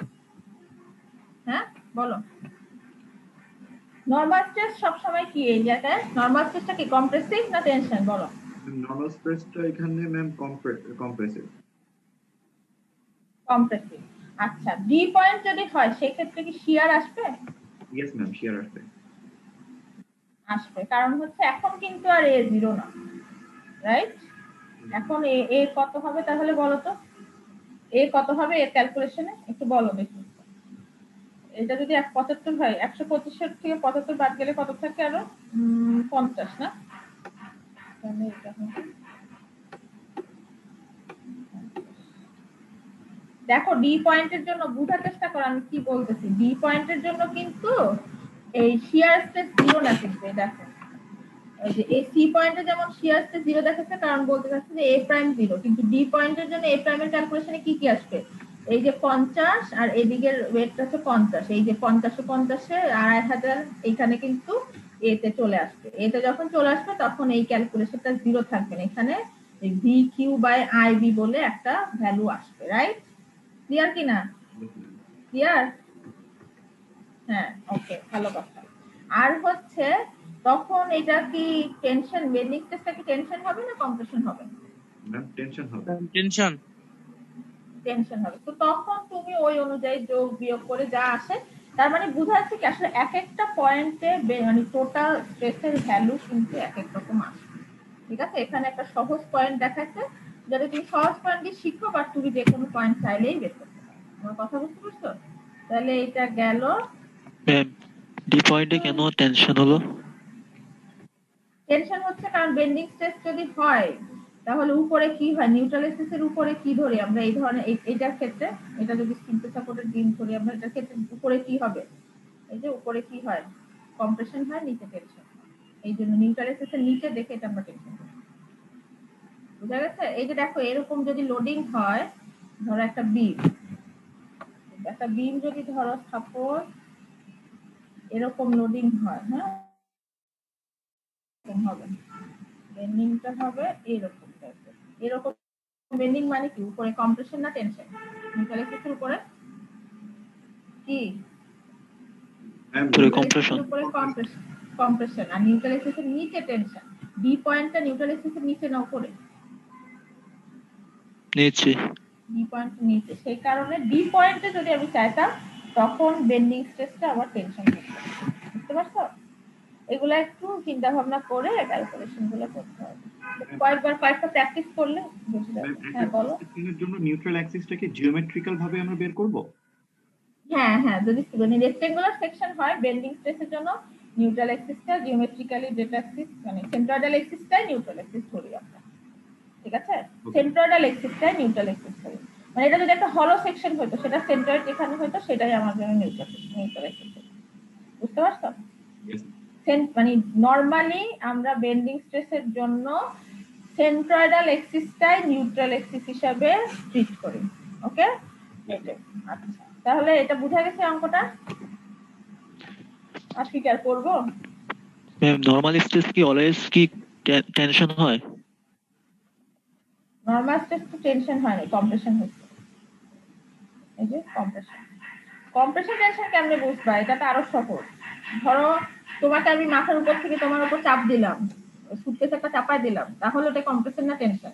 হ্যাঁ বলো। নরমাল স্ট্রেস সবসময় কি এই জায়গায়, নরমাল স্ট্রেসটা কি কম্প্রেসিভ না টেনশন, বলো। নরমাল স্ট্রেসটা এখানে ম্যাম কম্প্রেসিভ। কম্প্রেসিভ, আচ্ছা বি পয়েন্ট যদি হয় সেই ক্ষেত্রে কি শিয়ার আসবে? ইয়েস ম্যাম, শিয়ার আসবে। আসবে, কারণ হচ্ছে এখন কিন্তু আর এ 0 না, রাইট? এখন এ কত হবে তাহলে বলো তো, এ কত হবে এর ক্যালকুলেশনে একটু বলো দেখি। এটা যদি 75 হয়, 125 থেকে 75 বাদ গেলে কত থাকে আরো 50 না, দেখো ডি পয়েন্টের জন্য বুঝার চেষ্টা করো আমি কি বলতেছি। ডি পয়েন্টের জন্য কিন্তু এই শিয়ার স্ট্রেস 0 না, কিন্তু দেখো এই যে এই সি পয়েন্টে যেমন শিয়ার স্ট্রেস 0 দেখাচ্ছে, কারণ বলতে চাচ্ছি যে এ প্রাইম 0, কিন্তু ডি পয়েন্টের জন্য এ প্রাইমের ক্যালকুলেশনে কি কি আসবে, এই যে 50 আর এদিকের ওয়েটটা হচ্ছে 50, এই যে 50 50 2500 এইখানে কিন্তু এতে চলে আসবে। এতে যখন চলে আসবে তখন এই ক্যালকুলেশনটা 0 থাকবে না, এখানে V Q by I B বলে একটা ভ্যালু আসবে, রাইট? ক্লিয়ার কি না? ক্লিয়ার? হ্যাঁ ওকে, ভালো কথা। আর হচ্ছে তখন এটা কি টেনশন, বেন্ডিং স্ট্রেসটা কি টেনশন হবে না কম্প্রেশন হবে? ম্যাম টেনশন হবে। টেনশন। টেনশন হবে। তো তখন তুমি ওই অনুযায়ী যোগ বিয়োগ করে যা আসে, তার মানে বোঝা যাচ্ছে কি আসলে এক একটা পয়েন্টে মানে টোটাল স্ট্রেসের ভ্যালু কিন্তু এক এক রকম আসে। ঠিক আছে, এখানে একটা সহজ পয়েন্ট দেখাচ্ছে, যাতে তুমি সহজ পয়েন্ট দিয়ে শিখো, বা তুমি যে কোনো পয়েন্ট চাইলেই বের করতে পারো। আমার কথা বুঝতে পারছো? তাহলে এটা গেল। ম্যাম ডি পয়েন্টে কেন টেনশন হলো? টেনশন হচ্ছে কারণ বেন্ডিং স্ট্রেস যদি হয় তাহলে উপরে কি হয়, নিউট্রাল এক্সিসের উপরে কি ধরি আমরা এই ধরনের এইটার ক্ষেত্রে, এটা যদি সিম্পল সাপোর্টেড বিম ধরি আমরা, এটার ক্ষেত্রে উপরে কি হবে, এই যে উপরে কি হয়, কম্প্রেশন হয়, নিচে টেনশন। এই জন্য নিউট্রাল এক্সিসের নিচে দেখে এটা আমরা টেনশন করি। বুঝা গেছে? এই যে দেখো এরকম যদি লোডিং হয়, ধরো একটা বিম যদি ধরো সাপোজ এরকম লোডিং হয়, হ্যাঁ, এরকম হবে, বেন্ডিংটা হবে এরকম টাইপের। এরকম বেন্ডিং মানে কি, উপরে কম্প্রেশন না টেনশন? নিউট্রাল এক্সিসের উপরে কি, ম্যাম পুরো নিউট্রাল compression। এক্সিসের উপরে কম্প্রেশন, কম্প্রেশন, আর নিউট্রাল এক্সিসের নিচে টেনশন। ডি পয়েন্টটা নিউট্রাল এক্সিসের নিচে না উপরে? নিচ্ছি। ডি পয়েন্ট নিচে, সেই কারণে ডি পয়েন্টে যদি আমি চাইতাম তখন বেন্ডিং স্ট্রেসটা আমার টেনশন হতো। বুঝতে পারছো? এগুলো একটু চিন্তা ভাবনা করে ক্যালকুলেশন গুলো করতে হবে, কয়েকটা প্র্যাকটিস করলে বুঝে যাবে। ম্যাম একটা হ্যাঁ বলো। সিস্টেমের জন্য নিউট্রাল অ্যাক্সিসটাকে জিওমেট্রিক্যাল ভাবে আমরা বের করব। হ্যাঁ হ্যাঁ, যদি মানে রেক্টেঙ্গুলার সেকশন হয় বেন্ডিং স্ট্রেসের জন্য নিউট্রাল এক্সিসটা জিওমেট্রিক্যালি, যেটা অ্যাক্সিস মানে সেন্ট্রয়েডাল এক্সিসটাই নিউট্রাল এক্সিস ধরি আমরা। ঠিক আছে, সেন্ট্রয়েডাল এক্সিসটাই নিউট্রাল এক্সিস ধরি। মানে এটা যদি একটা হলো সেকশন হতো, সেটা সেন্ট্রয়েড যেখানে হতো সেটাই আমার জন্য নিউট্রাল এক্সিস। বুঝতে পারছো? মানে নরমালি আমরা বেন্ডিং স্ট্রেসের জন্য সেন্ট্রয়েডাল এক্সিসটাই নিউট্রাল এক্সিস হিসাবে ট্রিট করি। ওকে, আচ্ছা তাহলে এটা বোঝা গেছে অঙ্কটা? আজকে কি আর করবো? ম্যাম নরমাল স্ট্রেস কি অলওয়েজ কি টেনশন হয়? নরমাল স্ট্রেস তো টেনশন হয়নি, কম্প্রেশন হচ্ছে। এই যে কম্প্রেশন, কম্প্রেশন টেনশন কেমনে বুঝবা? এটা তো আরো সহজ। ধরো তোমাকে আমি মাথার উপর থেকে তোমার উপর চাপ দিলাম, সুটকেস একটা চাপায় দিলাম, তাহলে ওটা কম্প্রেশন না টেনশন?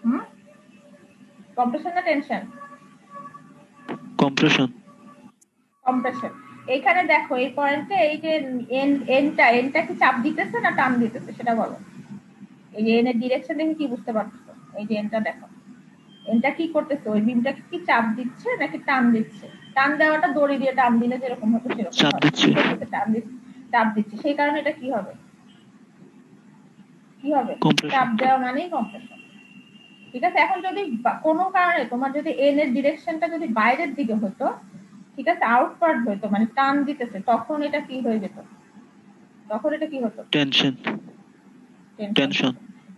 হুম, কম্প্রেশন না টেনশন? কম্প্রেশন। কম্প্রেশন। এইখানে দেখো এই পয়েন্টে এই যে এনটা কি চাপ দিতেছে না টান দিতেছে সেটা বলো। এই যে এন এর ডিরেকশন দেখে কি বুঝতে পারছো? এই যে এনটা দেখো, এনটা কি করতেছে, ওই বিমটাকে কি চাপ দিচ্ছে নাকি টান দিচ্ছে? টান দেওয়াটা দড়ি দিয়ে টান দিলে যেরকম হতো সেরকম চাপ হবে। দিচ্ছে। টান দিচ্ছে, চাপ দিচ্ছে, সেই কারণে এটা কি হবে, কি হবে, Compression। চাপ দেওয়া মানেই কম্প্রেশন। ঠিক আছে, এখন যদি কোনো কারণে তোমার যদি এন এর ডিরেকশনটা যদি বাইরের দিকে হতো, ঠিক আছে, আউটওয়ার্ড হতো, মানে টান দিতেছে, তখন এটা কি হয়ে যেত, তখন এটা কি হতো, টেনশন। টেনশন।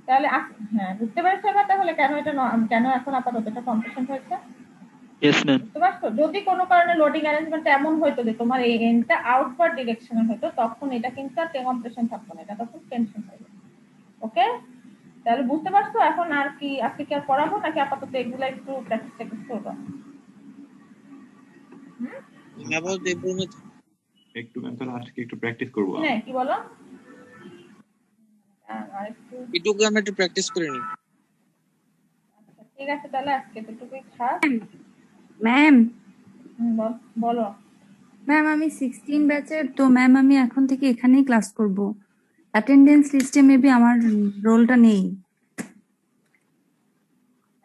তাহলে হ্যাঁ বুঝতে পারছো এবার তাহলে কেন এটা কেন এখন আপাতত এটা কম্প্রেশন হয়েছে? Yes ma'am. বুঝতে পারছো? যদি কোনো কারণে লোডিং অ্যারেঞ্জমেন্ট এমন হইতো যে তোমার এই এন্ডটা আউটওয়ার্ড ডিরেকশনে হতো, তখন এটা কিন্তু আর কম্প্রেশন থাকতো না, এটা তখন টেনশন হয়ে যেত। ওকে, তাহলে বুঝতে পারছো? এখন আর কি আজকে কি আর পড়াবো নাকি আপাতত এগুলো একটু প্র্যাকটিস করবো? একটু ম্যাম তাহলে আজকে একটু প্র্যাকটিস করব হ্যাঁ কি বলো? আর একটু এটুকু আমরা একটু প্র্যাকটিস করে নিই। ঠিক আছে, তাহলে আজকে এতটুকুই থাক। ম্যাম বলো। ম্যাম আমি 16 ব্যাচের, তো ম্যাম আমি এখন থেকে এখানেই ক্লাস করব। অ্যাটেন্ডেন্স লিস্টে মেবি আমার রোলটা নেই।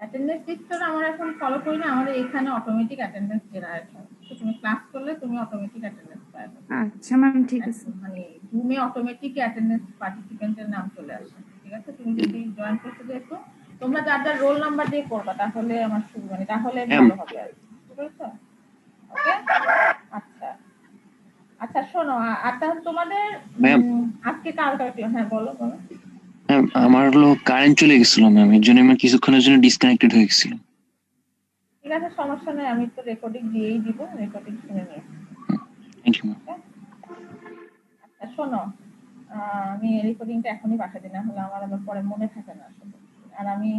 অ্যাটেন্ডেন্স লিস্টটা আমরা এখন ফলো করি না, আমাদের এখানে অটোমেটিক অ্যাটেন্ডেন্স জেনারেট হয়। তো তুমি ক্লাস করলে তুমি অটোমেটিক অ্যাটেন্ডেন্স পাবে। আচ্ছা ম্যাম, ঠিক আছে। মানে জুমে অটোমেটিক অ্যাটেন্ডেন্স পার্টিসিপেন্টের নাম চলে আসে। ঠিক আছে, তুমি যদি জয়েন করতে যেহেতু তোমরা যার যার রোল নাম্বার দিয়ে করবা, তাহলে আমার মানে তাহলে ভালো হবে আর কি। বুঝতে পেরেছো? ওকে, আচ্ছা আচ্ছা শোনো, আর তাহলে তোমাদের আজকে কালকে, হ্যাঁ বলো বলো। ম্যাম আমার হলো কারেন্ট চলে গেছিল ম্যাম, এর জন্য আমি কিছুক্ষণের জন্য ডিসকানেক্টেড হয়ে গেছিল। ঠিক আছে, সমস্যা নেই, আমি তো রেকর্ডিং দিয়েই দিব, রেকর্ডিং শুনে নিও। Thank you ma'am. আচ্ছা শোনো, আমি রেকর্ডিংটা এখনই পাঠিয়ে দিই, না হলে আমার আবার পরে মনে থাকে না আসলে। আর আমি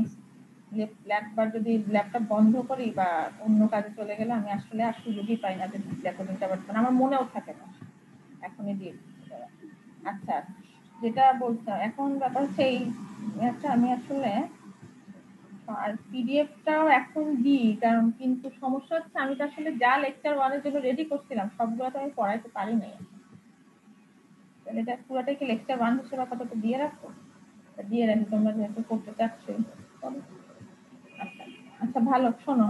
ল্যাববার যদি ল্যাপটপ বন্ধ করি বা অন্য কাজে চলে গেলে আমি আসলে আর সুযোগই পাই না যে রেকর্ডিংটা করতে, আমার মনেও থাকে না, এখনই দিয়ে দিচ্ছি দাঁড়া। আচ্ছা, যেটা বলছিলাম এখন ব্যাপার হচ্ছে এই আমি আসলে আর পিডিএফটাও এখন দিই, কারণ কিন্তু সমস্যা হচ্ছে আমি তো আসলে যা লেকচার ওয়ানের জন্য রেডি করছিলাম সবগুলো তো আমি পড়াইতে পারি নাই। তাহলে এটা পুরোটাই কি লেকচার ওয়ান হিসেবে আপাতত দিয়ে রাখবো? দিয়ে রাখি, তোমরা যেহেতু করতে চাচ্ছ। আচ্ছা আচ্ছা, ভালো শোনো,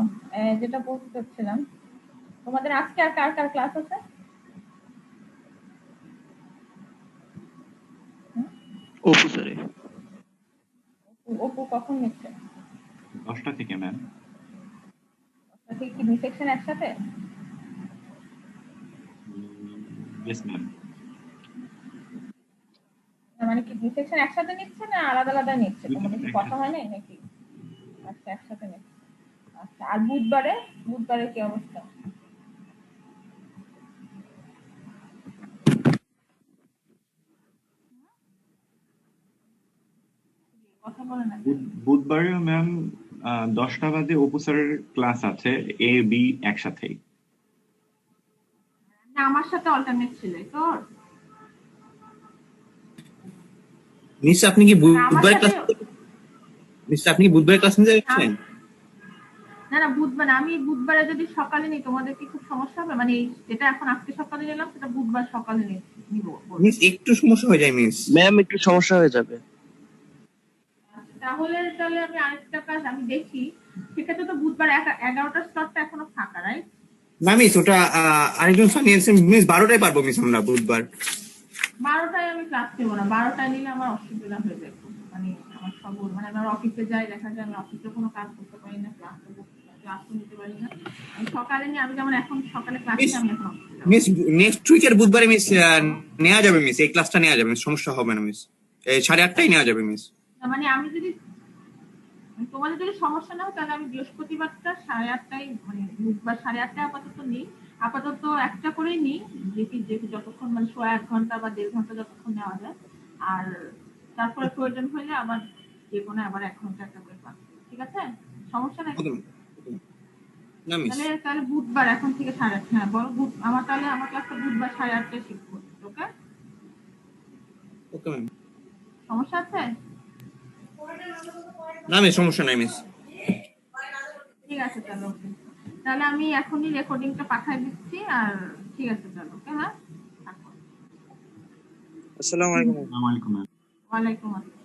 যেটা বলতে চাচ্ছিলাম, তোমাদের আজকে আর কার কার ক্লাস আছে? অপু স্যারে। অপু কখন নিচ্ছে? 10টা থেকে ম্যাম। কি দুই সেকশন একসাথে? Yes ma'am. মানে কি দুই সেকশন একসাথে নিচ্ছে না আলাদা আলাদা নিচ্ছে? দুই তোমাদের কি section কথা হয় নাই নাকি? আচ্ছা, একসাথে নিচ্ছে। আচ্ছা, আর বুধবারে কি অবস্থা? কথা বলে না। বুধবারেও ম্যাম 10টা বাজে অপু স্যারের ক্লাস আছে, এ বি একসাথেই। না, আমার সাথে অল্টারনেট ছিল তোর। মিস আপনি কি আমার বুধবার সাথে ক্লাস মিস আপনি কি বুধবার ক্লাস নিতে যাচ্ছেন? না না, বুধবার আমি বুধবারে যদি সকালে নিই তোমাদের কি খুব সমস্যা হবে? মানে যেটা এখন আজকে সকালে নিলাম সেটা বুধবার সকালে নিব। মিস একটু সমস্যা হয়ে যায় মিস। ম্যাম একটু সমস্যা হয়ে যাবে। তাহলে আমি আরেকটা কাজ আমি দেখি, সেক্ষেত্রে তো বুধবার 11টার স্লটটা এখনো ফাঁকা, রাইট? না মিস ওটা আরেকজন স্যার নিয়েছেন মিস 12টায় পারবো মিস আমরা বুধবার। 12টায় আমি ক্লাস নেবো না, 12টায় নিলে আমার অসুবিধা হয়ে যায় খুব। মানে আমার মানে আমার অফিসে যাই, দেখা যায় আমি অফিসে কোনো কাজ করতে পারি না, ক্লাস নিতে পারি না। আমি সকালে নিয়ে আমি যেমন এখন সকালে ক্লাস নিয়ে আমি এখন অফিসে যাবো। মিস নেক্সট উইকের বুধবারে মিস নেওয়া যাবে মিস, এই ক্লাসটা নেওয়া যাবে, সমস্যা হবে না মিস। এই 8:30টায় নেওয়া যাবে মিস। মানে আমি যদি তোমাদের যদি সমস্যা না হয় তাহলে আমি বৃহস্পতিবারটা 8:30টায়, মানে বুধবার 8:30টায় আপাতত নিই, আপাতত একটা করেই নিই, যেটি যতক্ষণ মানে 1 ঘন্টা বা 1.5 ঘন্টা যতক্ষণ নেওয়া যায়। আর তারপরে প্রয়োজন হলে আবার যে কোনো আবার 1 ঘন্টা একটা করে পাবো, ঠিক আছে? সমস্যা নাই। না মিস। তাহলে বুধবার এখন থেকে 8:30, হ্যাঁ বলো আমার তাহলে আমার ক্লাসটা বুধবার 8:30টায় শিফট করছি, ওকে? Okay ma'am. সমস্যা আছে? না মিস সমস্যা নাই মিস। ঠিক আছে তাহলে, ওকে। তাহলে আমি এখনই রেকর্ডিংটা পাঠিয়ে দিচ্ছি, আর ঠিক আছে তাহলে, ওকে? হ্যাঁ, আসসালামু আলাইকুম। আসসালামু আলাইকুম ম্যাম। ওয়ালাইকুম আসসালাম।